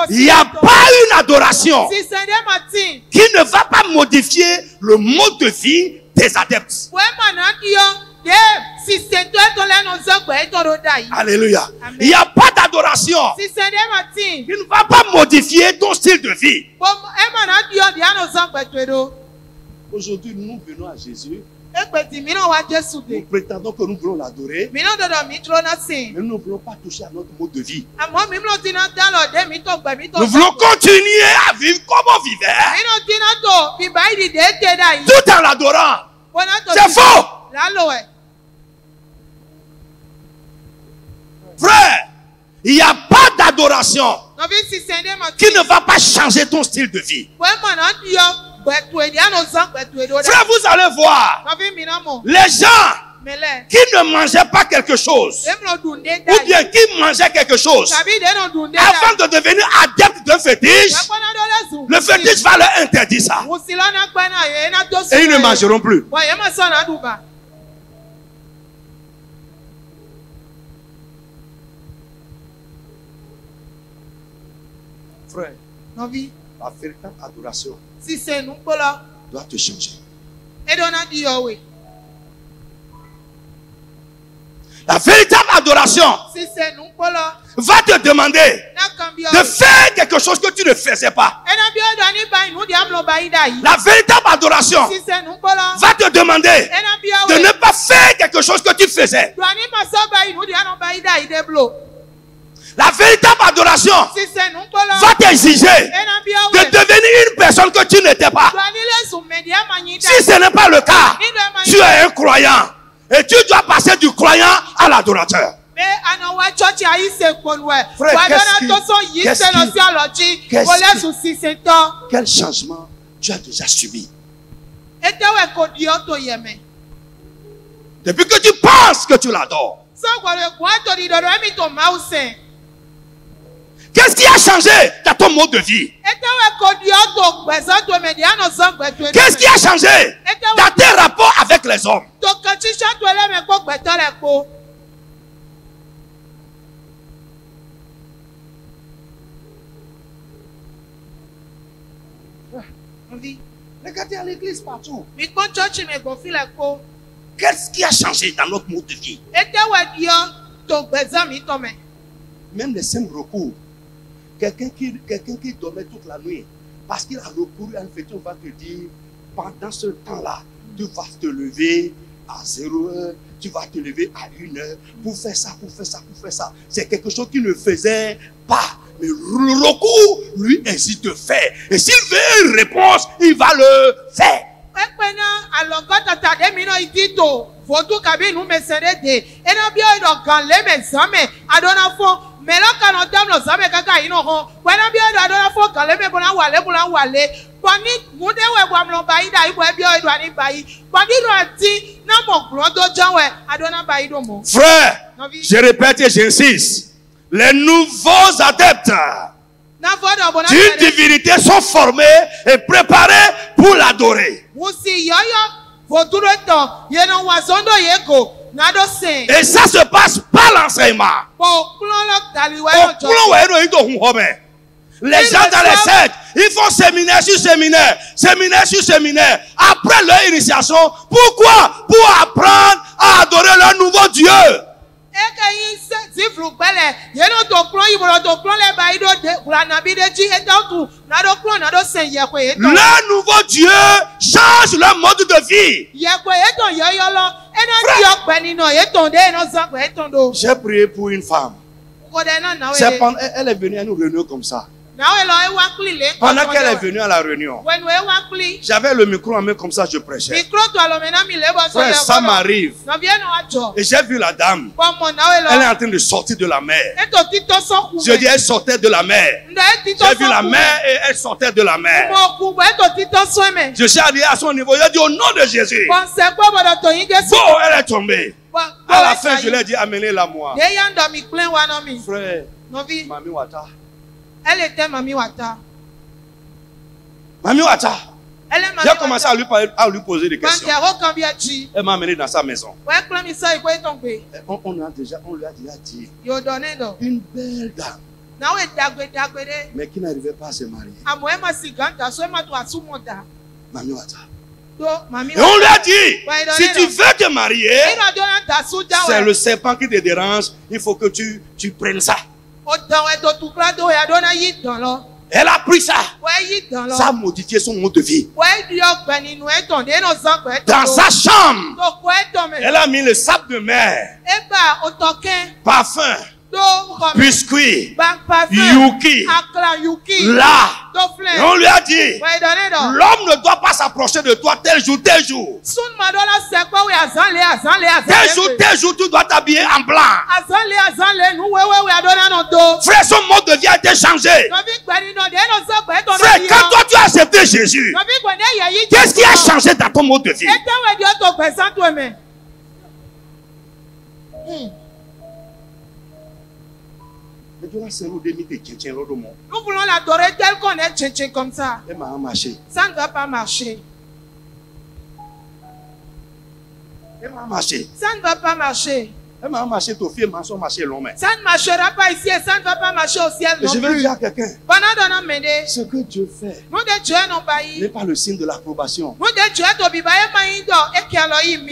il n'y a pas une adoration qui ne va pas modifier le mode de vie des adeptes. Alléluia. Il n'y a pas d'adoration qui ne va pas modifier ton style de vie. Aujourd'hui, nous venons à Jésus. Nous prétendons que nous voulons l'adorer, mais nous ne voulons pas toucher à notre mode de vie. Nous voulons continuer à vivre comme on vivait, tout en l'adorant. C'est faux. Frère, il n'y a pas d'adoration qui ne va pas changer ton style de vie. Frère, vous allez voir les gens qui ne mangeaient pas quelque chose, ou bien qui mangeaient quelque chose, avant de devenir adepte d'un fétiche, le fétiche va leur interdire ça. Et ils ne mangeront plus. Frère, la véritable adoration doit te changer. La véritable adoration va te demander de faire quelque chose que tu ne faisais pas. La véritable adoration va te demander de ne pas faire quelque chose que tu faisais. La véritable adoration va t'exiger de devenir une personne que tu n'étais pas. Si ce n'est pas le cas, tu es un croyant et tu dois passer du croyant à l'adorateur. quel changement tu as déjà subi? Depuis que tu penses que tu l'adores. Qu'est-ce qui a changé dans ton mode de vie? Qu'est-ce qui a changé dans tes rapports avec les hommes? Regardez à l'église partout. Qu'est-ce qui a changé dans notre mode de vie? Même les simples recours. Quelqu'un qui dormait toute la nuit, parce qu'il a recouru à une fête, on va te dire, pendant ce temps-là, tu vas te lever à 0 heure, tu vas te lever à 1 heure, pour faire ça, pour faire ça, pour faire ça. C'est quelque chose qu'il ne faisait pas. Mais le recours, lui, ainsi te fait. Et s'il veut une réponse, il va le faire. Frère, je répète et j'insiste. Les nouveaux adeptes d'une divinité sont formés et préparés pour l'adorer. Et ça se passe par l'enseignement. Les gens dans les sectes, ils font séminaire sur séminaire, séminaire sur séminaire. Après leur initiation, pourquoi? Pour apprendre à adorer leur nouveau Dieu. Le nouveau Dieu change leur mode de vie. J'ai prié pour une femme. Elle est venue à une réunion comme ça. Pendant qu'elle est venue à la réunion, j'avais le micro en main comme ça, je prêchais. Frère, ça m'arrive. Et j'ai vu la dame. Elle est en train de sortir de la mer. Je dis, elle sortait de la mer. J'ai vu la mer et elle sortait de la mer. Je suis arrivé à son niveau. J'ai dit, au nom de Jésus. Bon, elle est tombée. À la fin, je lui ai dit, amenez-la moi. Frère, Mami Wata. Elle était Mami Wata. Mami Wata. J'ai commencé à lui poser des questions. Elle m'a amené dans sa maison. On lui a déjà dit. Une belle dame. Mais qui n'arrivait pas à se marier. Mami Wata. Et on lui a dit, si tu veux te marier, c'est le serpent qui te dérange, il faut que tu prennes ça. Elle a pris ça. Ça a modifié son mode de vie. Dans sa chambre, elle a mis le sable de mer, parfum, biscuit, yuki, là. Et on lui a dit, l'homme ne doit pas s'approcher de toi tel jour, tel jour. Tel jour, tu dois t'habiller en blanc. Frère, son mode de vie a été changé. Frère, quand toi tu as accepté Jésus, qu'est-ce qui a changé dans ton mode de vie? Nous voulons l'adorer tel qu'on est tchétché comme ça. Ça ne va pas marcher. Ça ne va pas marcher. Ça ne marchera pas ici et ça ne va pas marcher au ciel non plus. Je veux dire à quelqu'un, ce que Dieu fait n'est pas le signe de l'approbation.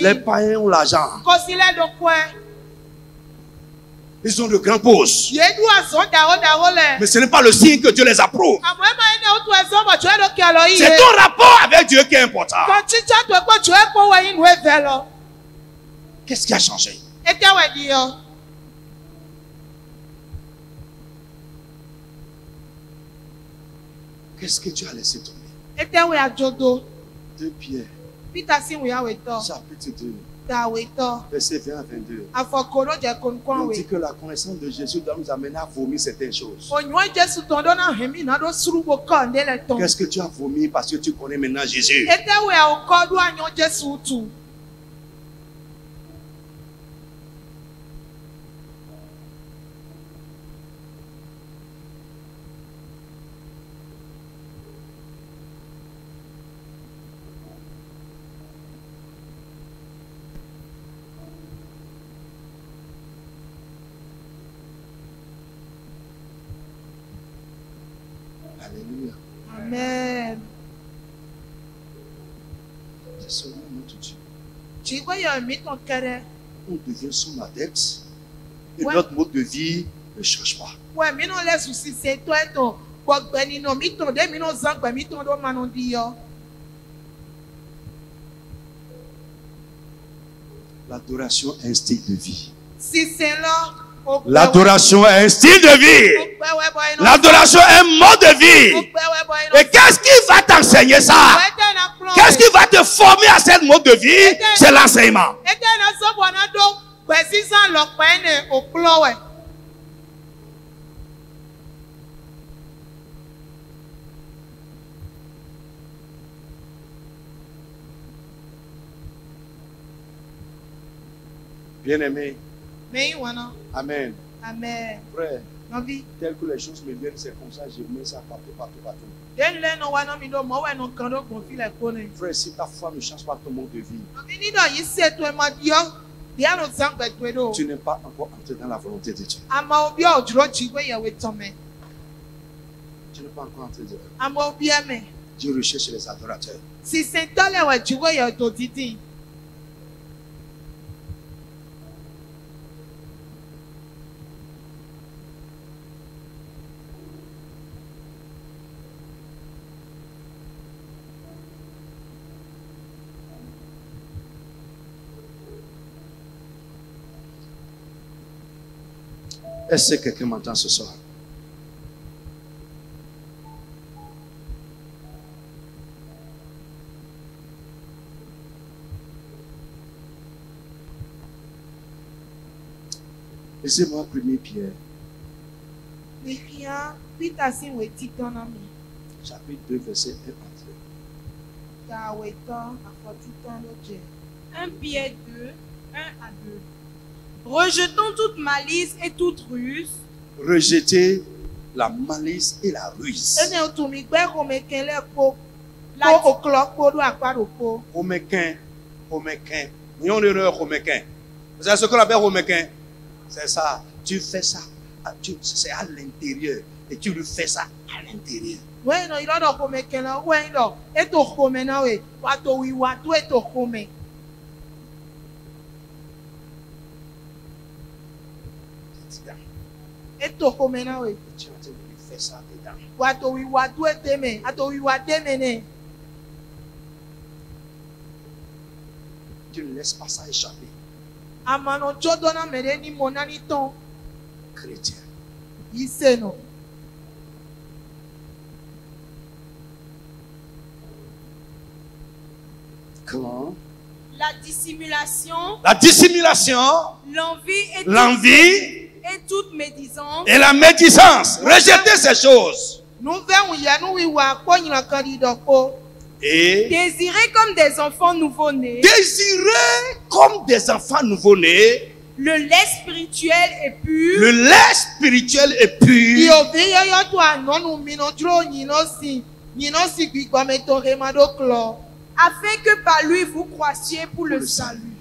Les païens ont l'argent. Ils ont de grands postes. Mais ce n'est pas le signe que Dieu les approuve. C'est ton rapport avec Dieu qui est important. Qu'est-ce qui a changé? Qu'est-ce que tu as laissé tomber? 2 Pierre, chapitre 2. Verset 20 à 22. On dit que la connaissance de Jésus doit nous amener à vomir certaines choses. Qu'est-ce que tu as vomi parce que tu connais maintenant Jésus? Alléluia. Amen. C'est seulement notre Dieu. On devient son adepte et notre mode de vie ne change pas. L'adoration est un style de vie. L'adoration est un style de vie. L'adoration est un mode de vie. Et qu'est-ce qui va t'enseigner ça? Qu'est-ce qui va te former à ce mode de vie? C'est l'enseignement. Bien-aimé. Amen. Amen. Frère, tel que les choses me viennent, c'est comme ça, je mets ça partout. Frère, si ta foi ne change pas ton mode de vie, tu n'es pas encore entré dans la volonté de Dieu. Tu n'es pas encore entré dedans. Dieu recherche les adorateurs. Est-ce que quelqu'un m'entend ce soir? Laissez-moi 1 Pierre. Chapitre 2, verset 1 à 2. 1 Pierre 2, 1 à 2. Rejetons toute malice et toute ruse. Rejetez la malice et la ruse. Vous savez ce qu'on appelle roméquin? C'est ça. Tu fais ça. C'est à l'intérieur. Et tu lui fais ça à l'intérieur. Tu es en train de lui faire ça dedans. Tu ne laisses pas ça échapper. Chrétien. Comment? La dissimulation. L'envie. Et toute médisance. Et la médisance. Rejetez ces choses. Et désirez comme des enfants nouveau-nés. Le lait spirituel est pur. Afin que par lui vous croissiez pour le salut.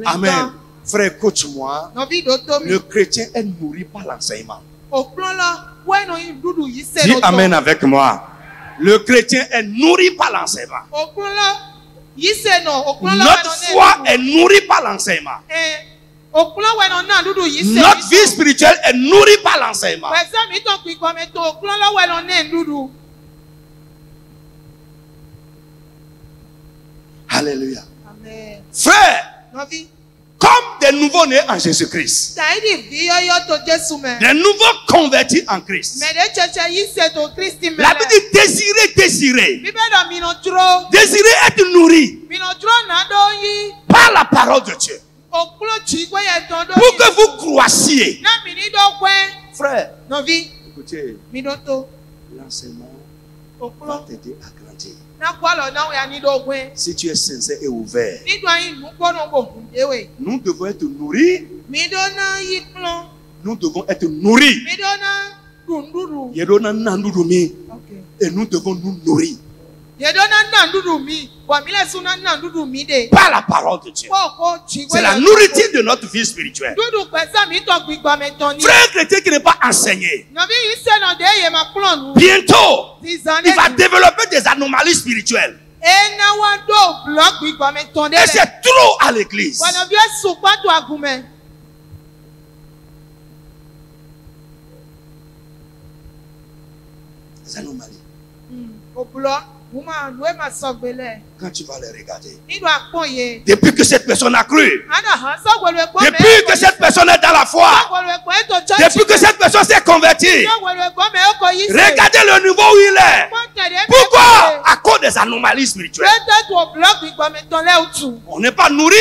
Amen. Frère, écoute-moi. Le chrétien est nourri par l'enseignement. Dis amen avec moi. Le chrétien est nourri par l'enseignement. Notre foi est nourrie par l'enseignement. Notre vie spirituelle est nourrie par l'enseignement. Alléluia. Amen. Frère, comme des nouveaux-nés en Jésus-Christ, des nouveaux convertis en Christ. La Bible dit désirer. Désirer être nourri. Par la parole de Dieu. Pour que vous croissiez. Frère, écoutez, l'enseignement va t'aider à grandir. Si tu es sincère et ouvert, nous devons être nourris. Nous devons être nourris. Et nous devons nous nourrir par la parole de Dieu. C'est la nourriture de notre vie spirituelle. Frère chrétien qui n'est pas enseigné, bientôt il va développer des anomalies spirituelles. Et c'est trop à l'église. Des anomalies. Quand tu vas les regarder, depuis que cette personne a cru, depuis que cette personne est dans la foi, depuis que cette personne s'est convertie, regardez le niveau où il est. Pourquoi? À cause des anomalies spirituelles. On n'est pas nourri.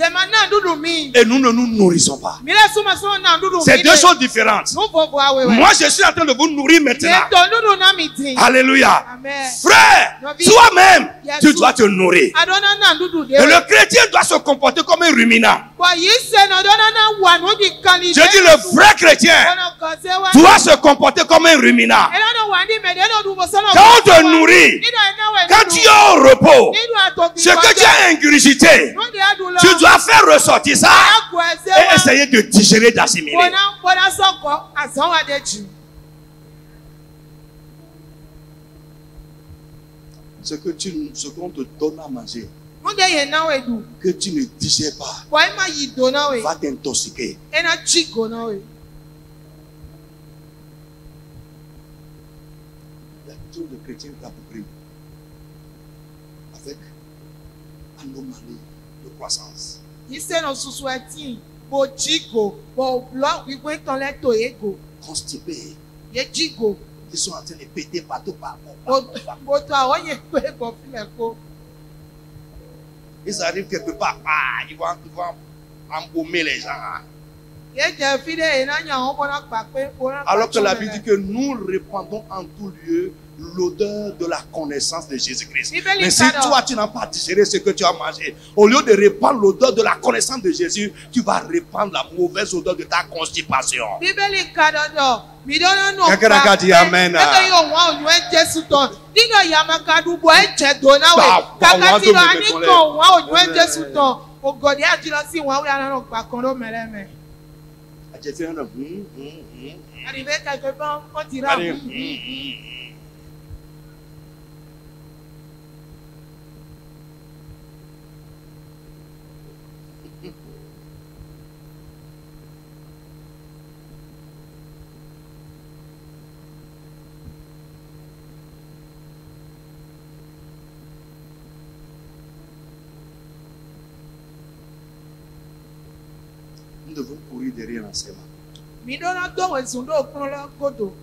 Et nous ne nous nourrissons pas. C'est deux choses différentes. Moi, je suis en train de vous nourrir maintenant. Alléluia. Frère, toi-même, tu dois te nourrir. Et le chrétien doit se comporter comme un ruminant. Je dis le vrai chrétien doit se comporter comme un ruminant. Quand on te nourrit, quand tu es au repos, ce que tu as ingurgité, tu dois faire ressortir ça et essayer de digérer, d'assimiler. Ce qu'on te donne à manger, que tu ne digères pas, va t'intoxiquer. Il y a trop de chrétiens qui approprient avec anomalie de croissance. Constipés. Ils sont en train de péter partout. Ils arrivent quelque part, ils vont embaumer les gens. Alors que la Bible dit que nous répandons en tout lieu l'odeur de la connaissance de Jésus-Christ. Mais si toi tu n'as pas digéré ce que tu as mangé, au lieu de répandre l'odeur de la connaissance de Jésus, tu vas répandre la mauvaise odeur de ta constipation. Quelqu'un a dit Amen. Arrivé quelque part, on dira nous devons courir derrière l'enseignement.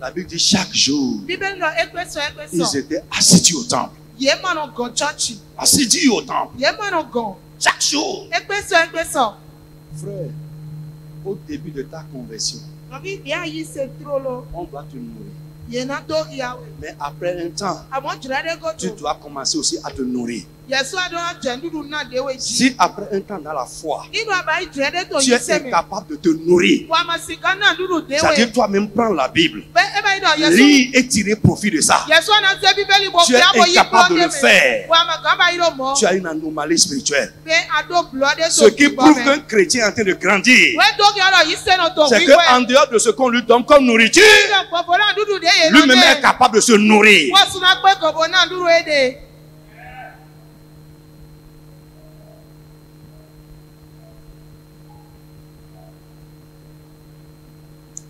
La Bible dit chaque jour, ils étaient assidus au temple. Assidus au temple. Chaque jour. Frère, au début de ta conversion, on doit te nourrir. Mais après un temps, tu dois commencer aussi à te nourrir. Si après un temps dans la foi, tu es incapable de te nourrir, c'est-à-dire toi-même prends la Bible, lis et tirer profit de ça. Tu es incapable de le faire. Tu as une anomalie spirituelle. Ce qui prouve qu'un chrétien est en train de grandir, c'est qu'en dehors de ce qu'on lui donne comme nourriture, lui-même est capable de se nourrir.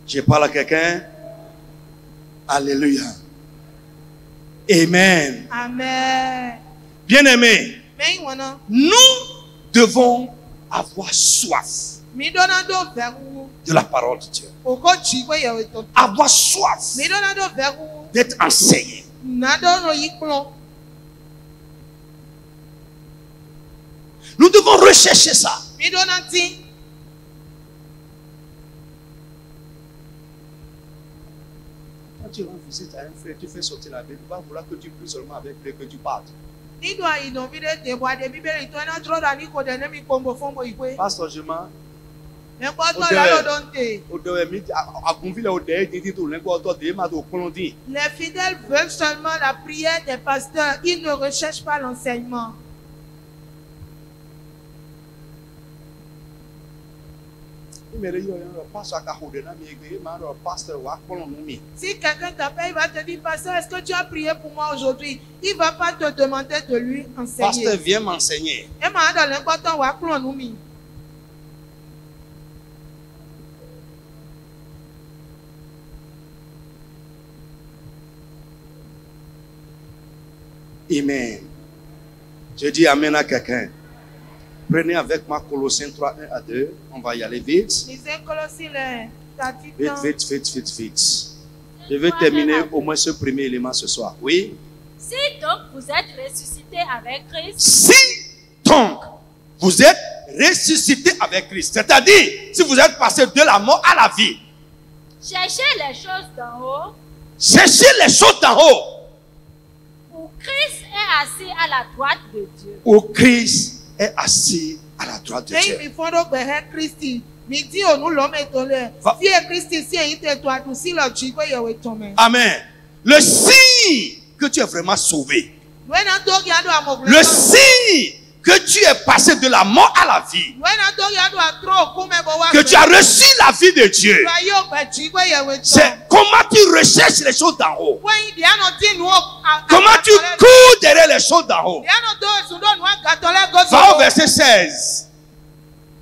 Je parle à quelqu'un. Alléluia. Amen. Amen. Bien-aimés, nous devons avoir soif de la parole de Dieu. Avoir soif d'être enseigné. Nous devons rechercher ça. Quand tu rends visite à un frère, tu fais sortir la Bible, il va vouloir que tu pries seulement avec lui, que tu partes. Pasteur, je m'en. Les fidèles veulent seulement la prière des pasteurs. Ils ne recherchent pas l'enseignement. Si quelqu'un t'appelle, il va te dire, pasteur, est-ce que tu as prié pour moi aujourd'hui? Il ne va pas te demander de lui enseigner. Pasteur, viens m'enseigner. Amen. Je dis amen à quelqu'un. Prenez avec moi Colossiens 3, 1 à 2. On va y aller vite. Vite. Je vais terminer au moins ce premier élément ce soir. Oui. Si donc vous êtes ressuscité avec Christ. Si donc vous êtes ressuscité avec Christ. C'est-à-dire, si vous êtes passé de la mort à la vie. Cherchez les choses d'en haut. Cherchez les choses d'en haut. Où Christ est assis à la droite de Dieu. Où Christ est assis à la droite de Dieu. Amen. Le signe que tu es vraiment sauvé. Le signe que tu es passé de la mort à la vie. Que tu as reçu la vie de Dieu. C'est comment tu recherches les choses d'en haut. Comment tu cours derrière les choses d'en haut. Va au verset 16.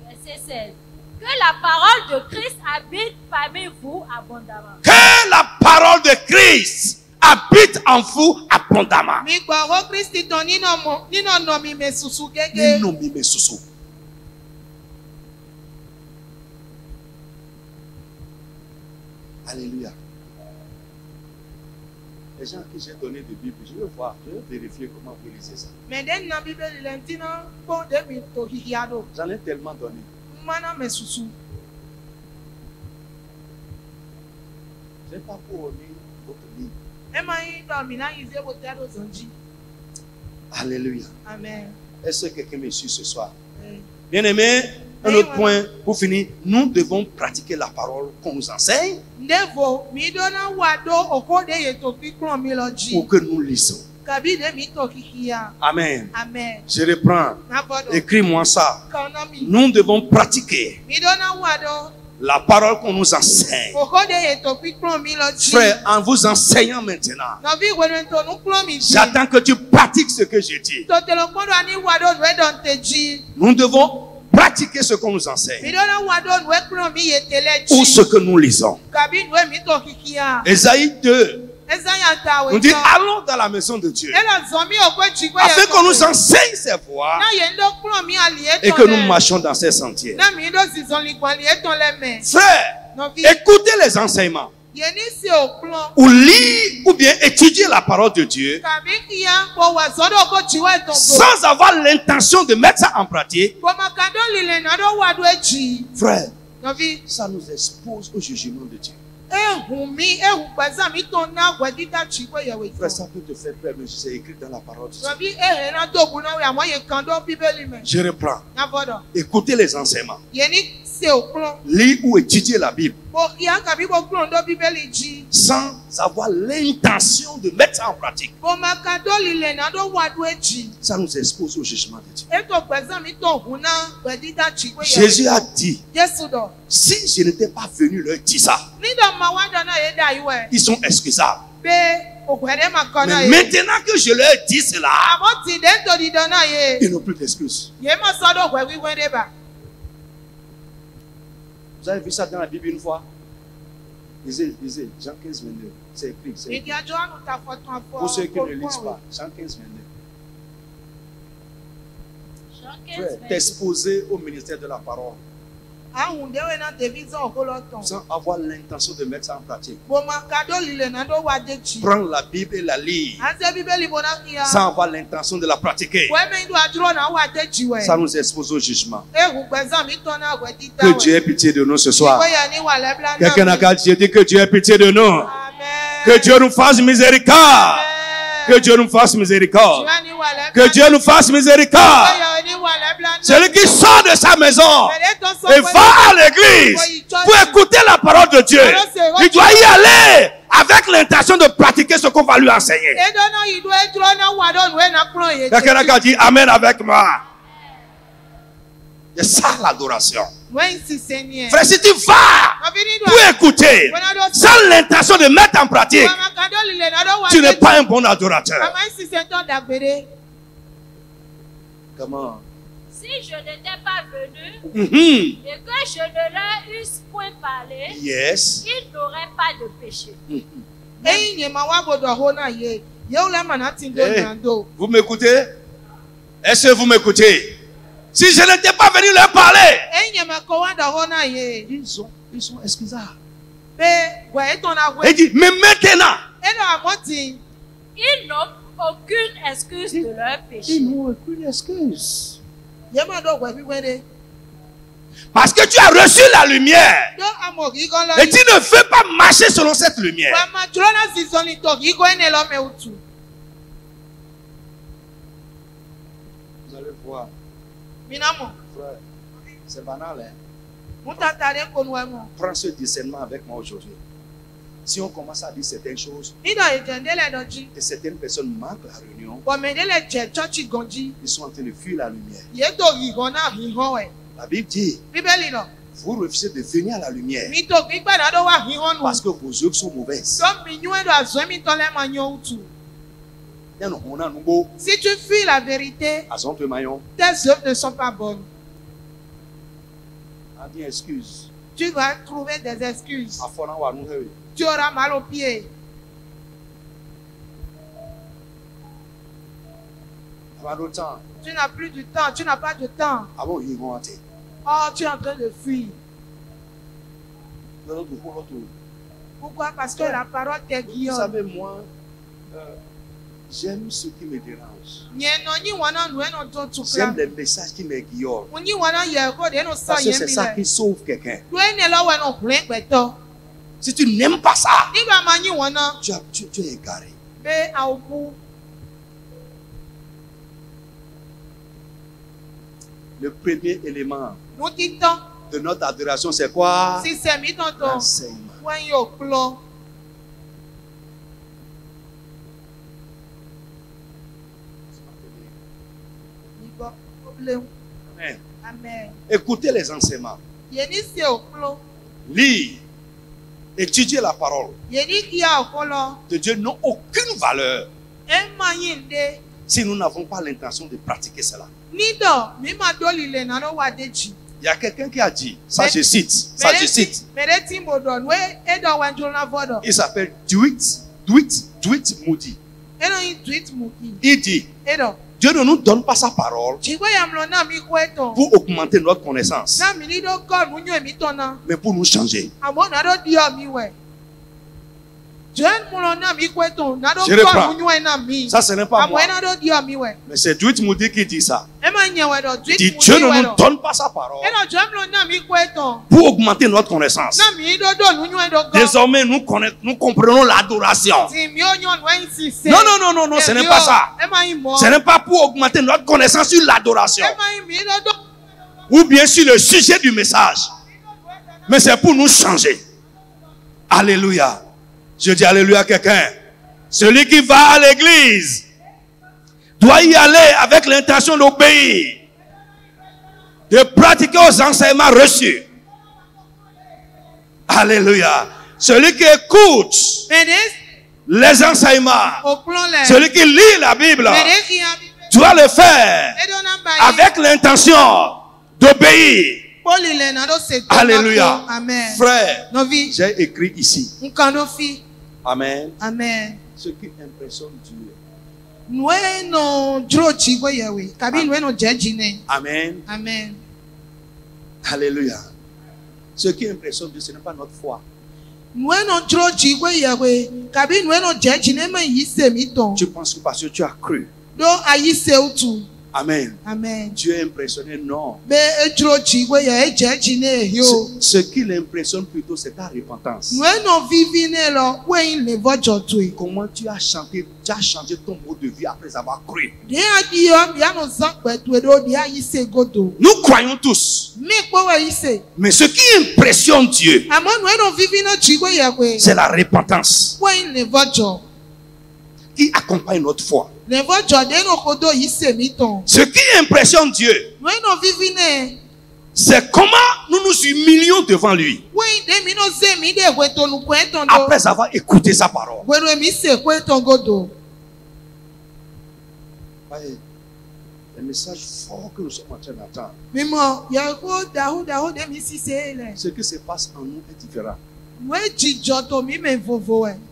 Verset 16. Que la parole de Christ habite parmi vous abondamment. Que la parole de Christ habite en vous abondamment. Alléluia. Les gens qui j'ai donné de Bible, je veux voir, je veux vérifier comment vous lisez ça. J'en ai tellement donné. Je n'ai pas pour lire votre livre. Alléluia. Amen. Est-ce que quelqu'un me suit ce soir? Bien aimé, un autre point pour finir. Nous devons pratiquer la parole qu'on nous enseigne. Ou que nous lisons. Amen. Amen. Je reprends. Écris-moi ça. Nous devons pratiquer la parole qu'on nous enseigne. Frère, en vous enseignant maintenant, j'attends que tu pratiques ce que je dis. Nous devons pratiquer ce qu'on nous enseigne. Ou ce que nous lisons. Ésaïe 2. On dit allons dans la maison de Dieu afin qu'on nous enseigne ses voies et que nous marchions dans ses sentiers. Frère, écoutez les enseignements ou lire ou bien étudier la parole de Dieu sans avoir l'intention de mettre ça en pratique. Frère, ça nous expose au jugement de Dieu. Frère, ça peut te faire peur, mais c'est écrit dans la parole de Dieu. Je reprends. Écoutez les enseignements. Lire ou étudier la Bible sans avoir l'intention de mettre ça en pratique. Ça nous expose au jugement de Dieu. Jésus a dit, si je n'étais pas venu leur dire ça, ils sont excusables. Mais maintenant que je leur dis cela, ils n'ont plus d'excuses. Vous avez vu ça dans la Bible une fois? Lisez, Jean 15, 22. C'est écrit. Pour ceux qui ne lisent pas, Jean 15, 22. T'exposer au ministère de la parole. sans avoir l'intention de mettre ça en pratique. Prendre la Bible et la lire sans avoir l'intention de la pratiquer. Ça nous expose au jugement. Que Dieu ait pitié de nous ce soir. Quelqu'un n'a qu'à dire que Dieu ait pitié de nous. Que Dieu nous fasse miséricorde. Que Dieu nous fasse miséricorde. Que Dieu nous fasse miséricorde. Celui qui sort de sa maison et va à l'église pour écouter la parole de Dieu, il doit y aller avec l'intention de pratiquer ce qu'on va lui enseigner. Quelqu'un a dit Amen avec moi. C'est ça l'adoration. Frère, si tu vas pour écouter sans l'intention de mettre en pratique, tu n'es pas un bon adorateur. Comment? Si je n'étais pas venu et que je ne leur eusse point parlé, ils n'auraient pas de péché. Vous m'écoutez? Est-ce que vous m'écoutez? Si je n'étais pas venu leur parler, ils sont excusables. Il dit, mais maintenant, ils n'ont aucune excuse de leur péché. Ils n'ont aucune excuse. Parce que tu as reçu la lumière et tu ne veux pas marcher selon cette lumière. Vous allez voir. Frère, c'est banal, hein? Prends ce discernement avec moi aujourd'hui. Si on commence à dire certaines choses et certaines personnes manquent la réunion, ils sont en train de fuir la lumière. La Bible dit, vous refusez de venir à la lumière parce que vos œuvres sont mauvaises. Si tu fuis la vérité, tes œuvres ne sont pas bonnes. Tu vas trouver des excuses. Tu auras mal aux pieds. Tu n'as plus du temps, tu n'as pas de temps. Oh, tu es en train de fuir. Pourquoi? Parce que la parole te guillonne. Vous savez, moi, j'aime ce qui me dérange. J'aime les messages qui me guillonnent. Parce que c'est ça qui sauve quelqu'un. Si tu n'aimes pas ça, tu es égaré. Le premier élément de notre adoration, c'est quoi? L'enseignement. Amen. Écoutez les enseignements. Lire, étudier la parole de Dieu n'a aucune valeur si nous n'avons pas l'intention de pratiquer cela. Il y a quelqu'un qui a dit, ça je cite, il s'appelle Dwight Moody. Il dit, Dieu ne nous donne pas sa parole pour augmenter notre connaissance, mais pour nous changer. Je reprends. Ça, ce n'est pas moi. Mais c'est Dwight Moody qui dit ça. Il dit, Dieu ne nous donne pas sa parole pour augmenter notre connaissance. Désormais, nous comprenons l'adoration. Non, ce n'est pas ça. Ce n'est pas pour augmenter notre connaissance sur l'adoration ou bien sur le sujet du message, mais c'est pour nous changer. Alléluia. Je dis alléluia à quelqu'un. Celui qui va à l'église doit y aller avec l'intention d'obéir, de pratiquer aux enseignements reçus. Alléluia. Celui qui écoute les enseignements, celui qui lit la Bible, doit le faire avec l'intention d'obéir. Alléluia. Amen. Frère, j'ai écrit ici. Amen. Amen. Ce qui impressionne Dieu. Amen. Amen. Alléluia. Ce qui impressionne Dieu, ce n'est pas notre foi. Tu penses que parce que tu as cru. Amen. Amen. Dieu est impressionné, non. Ce qui l'impressionne plutôt, c'est ta repentance. Comment tu as changé ton mode de vie après avoir cru. Nous croyons tous. Mais ce qui impressionne Dieu, c'est la repentance qui accompagne notre foi. Ce qui impressionne Dieu, c'est comment nous nous humilions devant lui après avoir écouté sa parole. Le message fort que nous sommes en train d'entendre, ce qui se passe en nous est différent.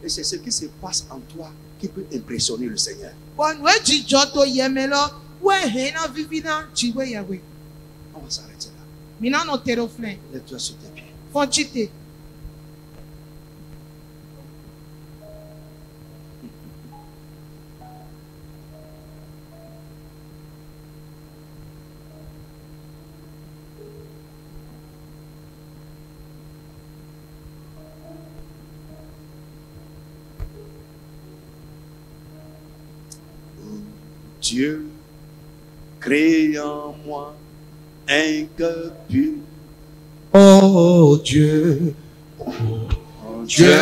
Et c'est ce qui se passe en toi qui peut impressionner le Seigneur. On va s'arrêter là. Lève-toi sur tes pieds. Dieu, crée en moi un cœur pur. Oh Dieu, Dieu,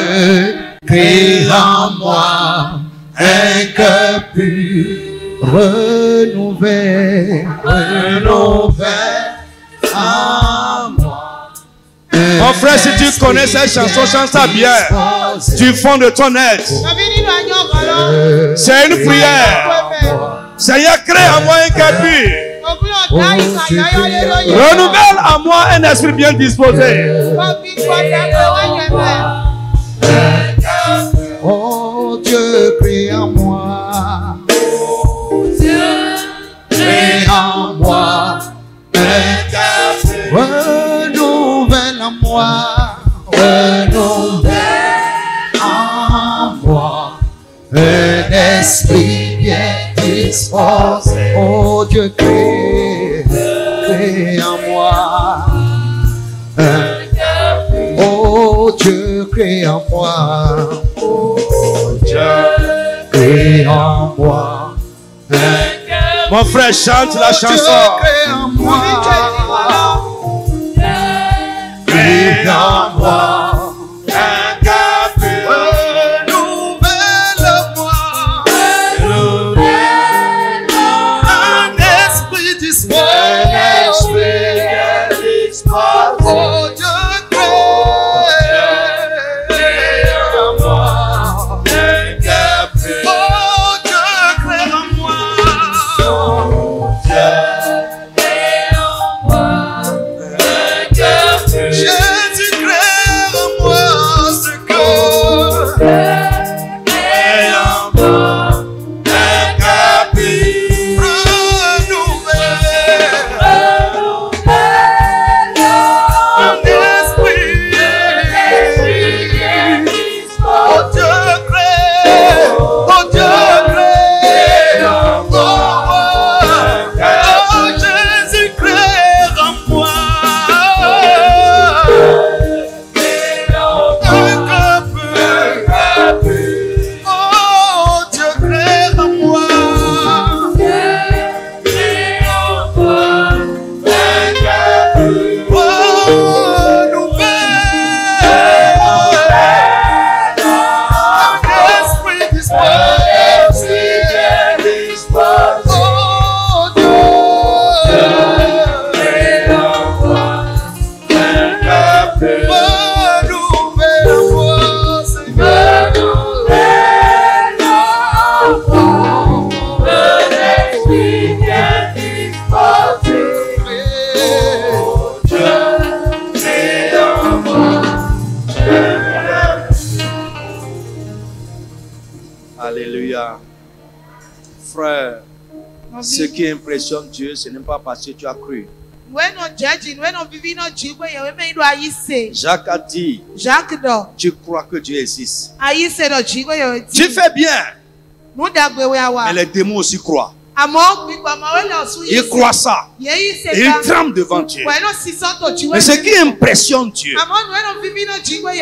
crée en moi un cœur pur. Renouvelé en moi. Mon frère, si tu connais cette chanson, chante ça bien. Du fond de ton être. C'est une prière. Seigneur, crée en moi un cœur pur. Renouvelle en moi un esprit bien disposé. Oh Dieu, crée en moi. Crée en moi un cœur pur. Renouvelle en moi. Renouvelle en moi un esprit bien disposé. Oh Dieu, crée en moi. Oh Dieu, crée en moi. Oh Dieu, crée en moi. Mon frère, chante la chanson. Crée en moi. Crée en moi. Ce qui impressionne Dieu, ce n'est pas parce que tu as cru. Jacques a dit, tu crois que Dieu existe. Tu fais bien. Mais les démons aussi croient. Ils croient ça. Ils tremblent devant Dieu. Mais ce qui impressionne Dieu,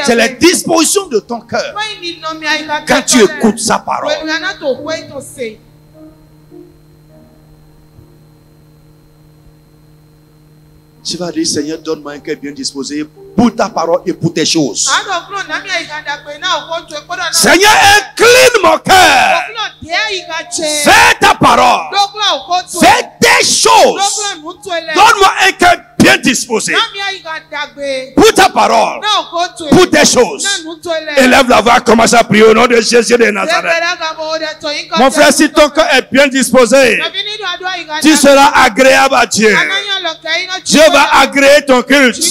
c'est la disposition de ton cœur quand tu écoutes sa parole. Tu vas dire, Seigneur, donne-moi un cœur bien disposé pour ta parole et pour tes choses. Seigneur, incline mon cœur. Fais ta parole. Fais tes choses. Donne-moi un cœur bien disposé pour ta parole, pour tes choses. Élève la voix, commence à prier au nom de Jésus de Nazareth. Mon frère, si ton cœur est bien disposé, tu seras agréable à Dieu. Dieu va agréer ton culte.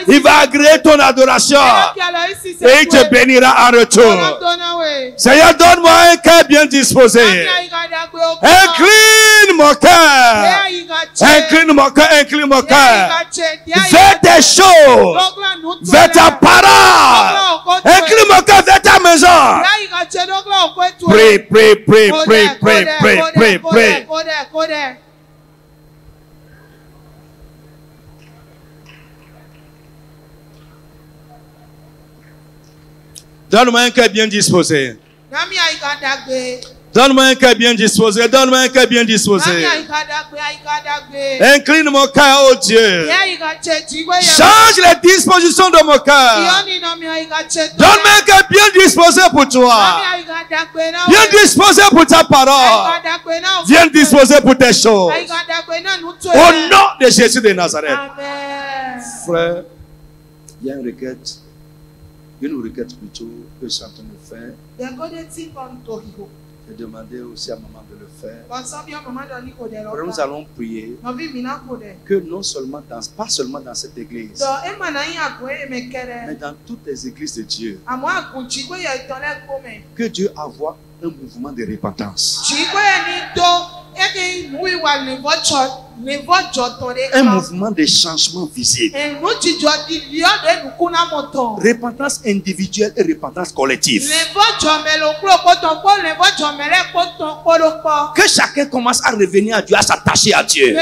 Il va agréer ton adoration. Et il te bénira en retour. Seigneur, donne-moi un cœur bien disposé. Incline mon cœur. Incline mon cœur, incline mon cœur. Vers tes choses. Vers ta parole. Incline mon cœur vers ta maison. Prie, prie, prie, prie, prie, prie, prie, prie. Donne-moi un cœur bien disposé. Donne-moi un cœur bien disposé. Donne-moi un cœur bien disposé. Incline mon cœur, oh Dieu. Change les dispositions de mon cœur. Donne-moi un cœur bien disposé pour toi. Bien disposé pour ta parole. Bien disposé pour tes choses. Au nom de Jésus de Nazareth. Frère, il y a une requête. Une requête plutôt que je suis en train de faire. J'ai demandé aussi à maman de le faire. Alors nous allons prier que non seulement pas seulement dans cette église, mais dans toutes les églises de Dieu, que Dieu envoie un mouvement de repentance. Un mouvement de changement visible. Repentance individuelle et repentance collective. Que chacun commence à revenir à Dieu, à s'attacher à Dieu.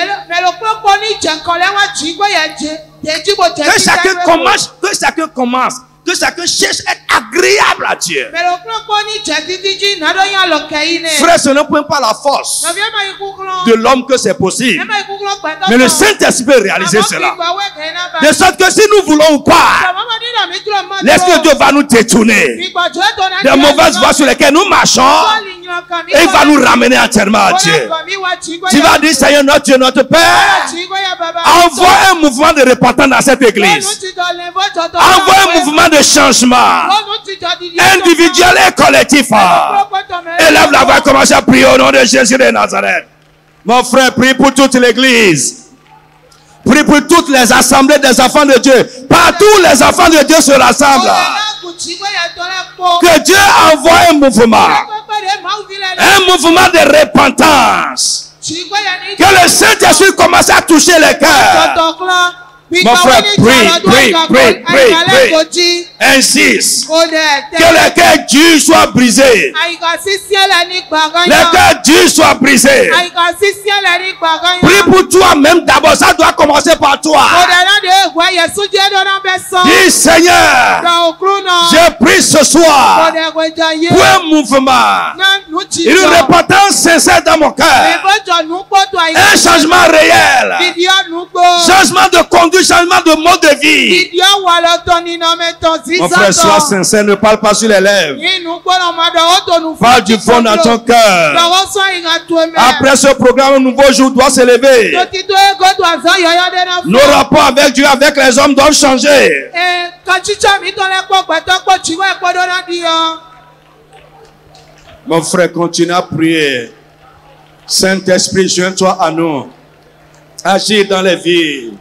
Que chacun cherche à être agréable à Dieu. Frère, ce n'est pas la force de l'homme que c'est possible. Mais le Saint-Esprit peut réaliser cela. De sorte que si nous voulons ou pas, l'Esprit de Dieu va nous détourner des mauvaises voies sur lesquelles nous marchons. Et il va nous ramener entièrement à Dieu. Tu vas dire, Seigneur, notre Dieu, notre Père, envoie un mouvement de repentance dans cette église. Envoie un mouvement de changement individuel et collectif. Élève la voix, commence à prier au nom de Jésus de Nazareth. Mon frère, prie pour toute l'église. Prie pour toutes les assemblées des enfants de Dieu. Partout les enfants de Dieu se rassemblent. Que Dieu envoie un mouvement. Un mouvement de repentance. Que le Saint-Esprit commence à toucher les cœurs. Mon frère, prie. Insiste. Que le cœur dur soit brisé. Le cœur dur soit brisé. Prie pour toi-même d'abord. Ça doit commencer par toi. Dis, Seigneur, je prie ce soir pour un mouvement, une repentance sincère dans mon cœur, un changement réel, changement de conduite, changement de mode de vie. Mon frère, sois sincère, ne parle pas sur les lèvres. Parle du fond dans ton cœur. Après ce programme, un nouveau jour doit s'élever. Nos rapports avec Dieu, avec les hommes doivent changer. Mon frère, continue à prier. Saint-Esprit, joins-toi à nous. Agis dans les vies.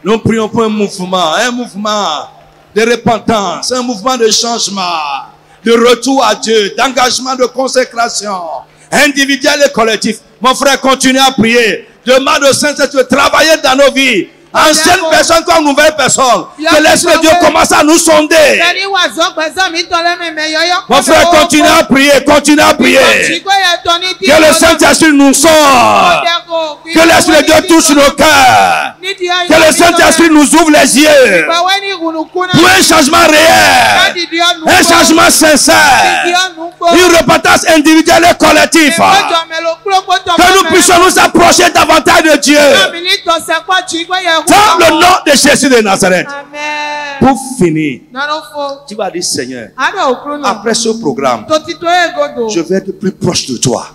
Nous prions pour un mouvement de repentance, un mouvement de changement, de retour à Dieu, d'engagement, de consécration, individuel et collectif. Mon frère, continue à prier. Demande au Saint-Esprit de travailler dans nos vies. Ancienne personne comme nouvelle personne. Que l'Esprit de Dieu commence à nous sonder. Mon frère, continue à prier, continue à prier. Que le Saint-Esprit nous sort. Que l'Esprit de Dieu touche nos cœurs. Que le Saint-Esprit nous ouvre les yeux. Pour un changement réel. Un changement sincère. Une repentance individuelle et collective. Que nous puissions nous approcher davantage de Dieu. Dans le nom de Jésus de Nazareth. Amen. Pour finir, tu vas dire Seigneur, après ce programme, je vais être plus proche de toi.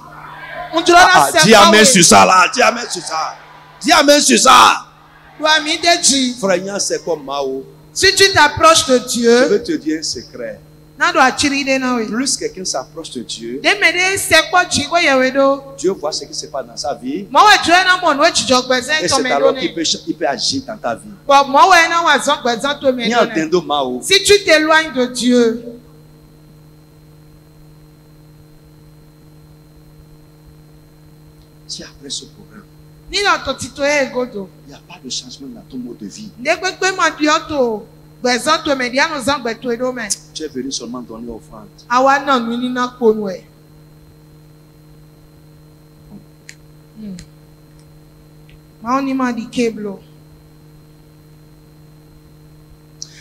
Dis amen sur ça là. Dis amen sur ça. Dis amen sur ça. Frère, c'est comme Mao. Si tu t'approches de Dieu, je vais te dire un secret. Plus quelqu'un s'approche de Dieu, Dieu voit ce qui se passe dans sa vie. Et c'est alors qu'il peut agir dans ta vie. Si tu t'éloignes de Dieu, si après ce programme, il n'y a pas de changement dans ton mode de vie, tu es venu seulement donner offrande.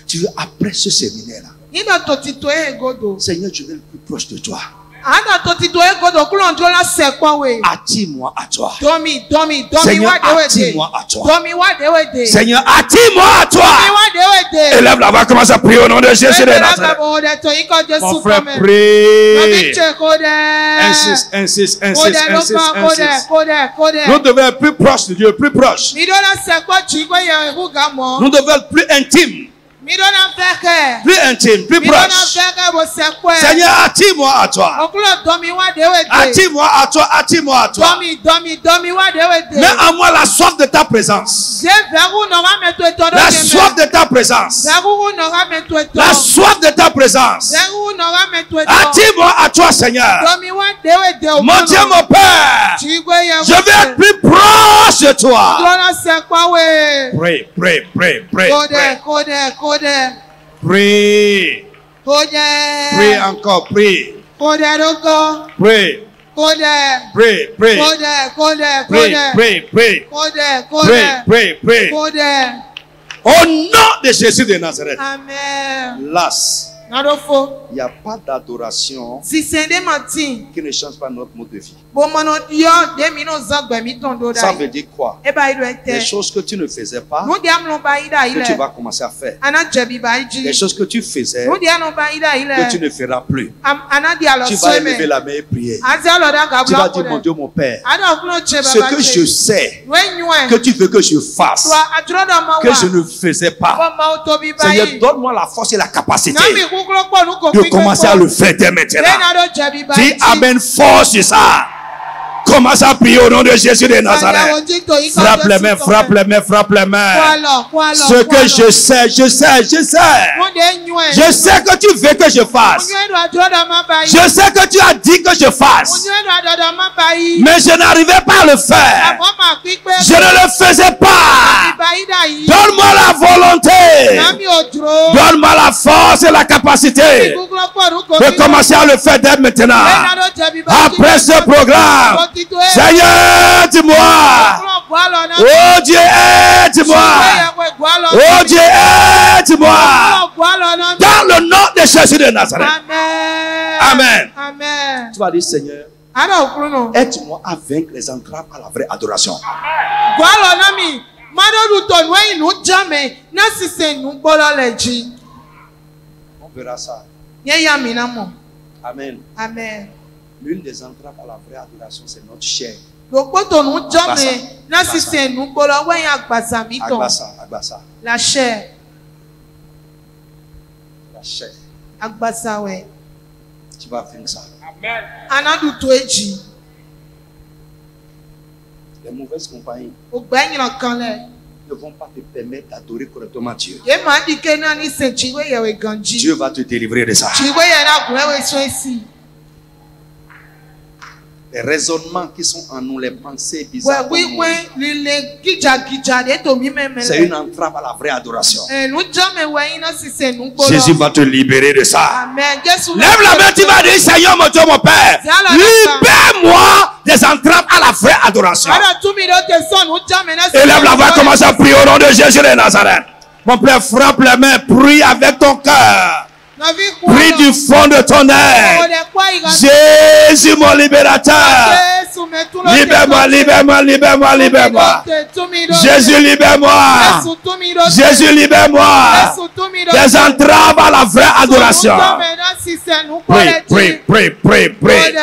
Tu veux après ce séminaire-là, Seigneur, je vais être plus proche de toi. Attire-moi à toi. Seigneur, attire-moi à toi. Seigneur, attire-moi à toi. Élève la voix, commence à prier au nom de Jésus de Nazareth. Mon frère, prie. Insiste. Nous devons être plus proches de Dieu, plus proches. Nous devons être plus intimes. Plus intime, plus proche. Seigneur, attire-moi à toi. Attire-moi à toi, attire-moi à toi. Mets en moi la soif de ta présence. La soif de ta présence. La soif de ta présence. Attire-moi à toi, Seigneur. Mon Dieu, mon Père, je veux être plus proche de toi. Pray. Pray. Pray encore, pray. Pray. Au nom de Jésus de Nazareth. Amen. Last. Il n'y a pas d'adoration qui ne change pas notre mode de vie. Ça veut dire quoi? Des choses que tu ne faisais pas, que tu vas commencer à faire. Des choses que tu faisais, que tu ne feras plus. Tu vas élever la main et prier. Tu vas dire, mon Dieu, mon Père, ce que je sais que tu veux que je fasse, que je ne faisais pas, Seigneur, donne-moi la force et la capacité de commencer à le faire dès maintenant. Dis amen fort sur ça. Commence à prier au nom de Jésus de Nazareth. Frappe les mains, frappe les mains, frappe les mains. Ce que je sais. Je sais que tu veux que je fasse. Je sais que tu as dit que je fasse. Mais je n'arrivais pas à le faire. Je ne le faisais pas. Donne-moi la volonté. Donne-moi la force et la capacité de commencer à le faire dès maintenant. Après ce programme, Seigneur, aide-moi. Oh Dieu, aide-moi. Oh Dieu, aide-moi. Dans le nom de Jésus de Nazareth. Amen. Tu vas dire, Seigneur, aide-moi à vaincre les entraves à la vraie adoration. On verra ça. Amen. L'une des entraves à la vraie adoration, c'est notre chair. La chair. Tu vas vaincre ça. Amen. Les mauvaises compagnies ne vont pas te permettre d'adorer correctement Dieu. Dieu va te délivrer de ça. Les raisonnements qui sont en nous, les pensées bizarres. C'est une entrave à la vraie adoration. Jésus va te libérer de ça. Lève la main, tu vas dire, Seigneur mon Dieu, mon Père, libère-moi des entraves à la vraie adoration. Et lève la voix, commence à prier au nom de Jésus de Nazareth. Mon Père, frappe les mains, prie avec ton cœur. Prie du fond de ton être. Jésus mon libérateur. Libère-moi, libère-moi, libère-moi, libère-moi. Jésus libère-moi. Jésus libère-moi. Des entraves à la vraie adoration. Prie, prie, prie, prie, prie.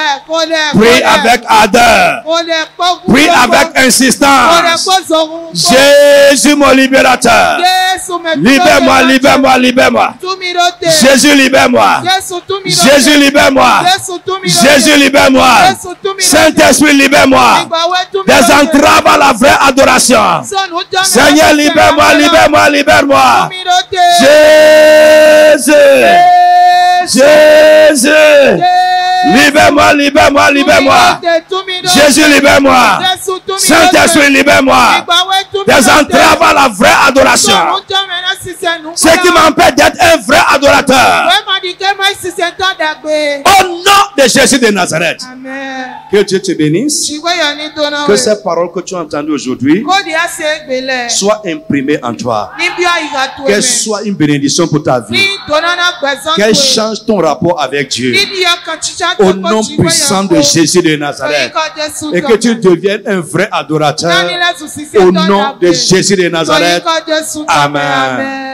Prie avec ardeur. Prie avec insistance. Jésus mon libérateur. Libère-moi, libère-moi, libère-moi. Jésus libère-moi. Jésus libère-moi. Jésus libère-moi. Saint-Esprit libère-moi. Des entraves à la vraie adoration. Seigneur libère-moi, libère-moi, libère-moi. Jésus. Jésus. Libère-moi, libère-moi, libère-moi. Jésus libère-moi. Saint-Esprit libère-moi. Des entraves à la vraie adoration. Ce qui m'empêche d'être un vrai adorateur. Au nom de Jésus de Nazareth. Que Dieu te bénisse. Que ces paroles que tu as entendues aujourd'hui soient imprimées en toi. Qu'elles soient une bénédiction pour ta vie. Qu'elles changent ton rapport avec Dieu. Au nom puissant de Jésus de Nazareth. Et que tu deviennes un vrai adorateur. Au nom de Jésus de Nazareth. Amen.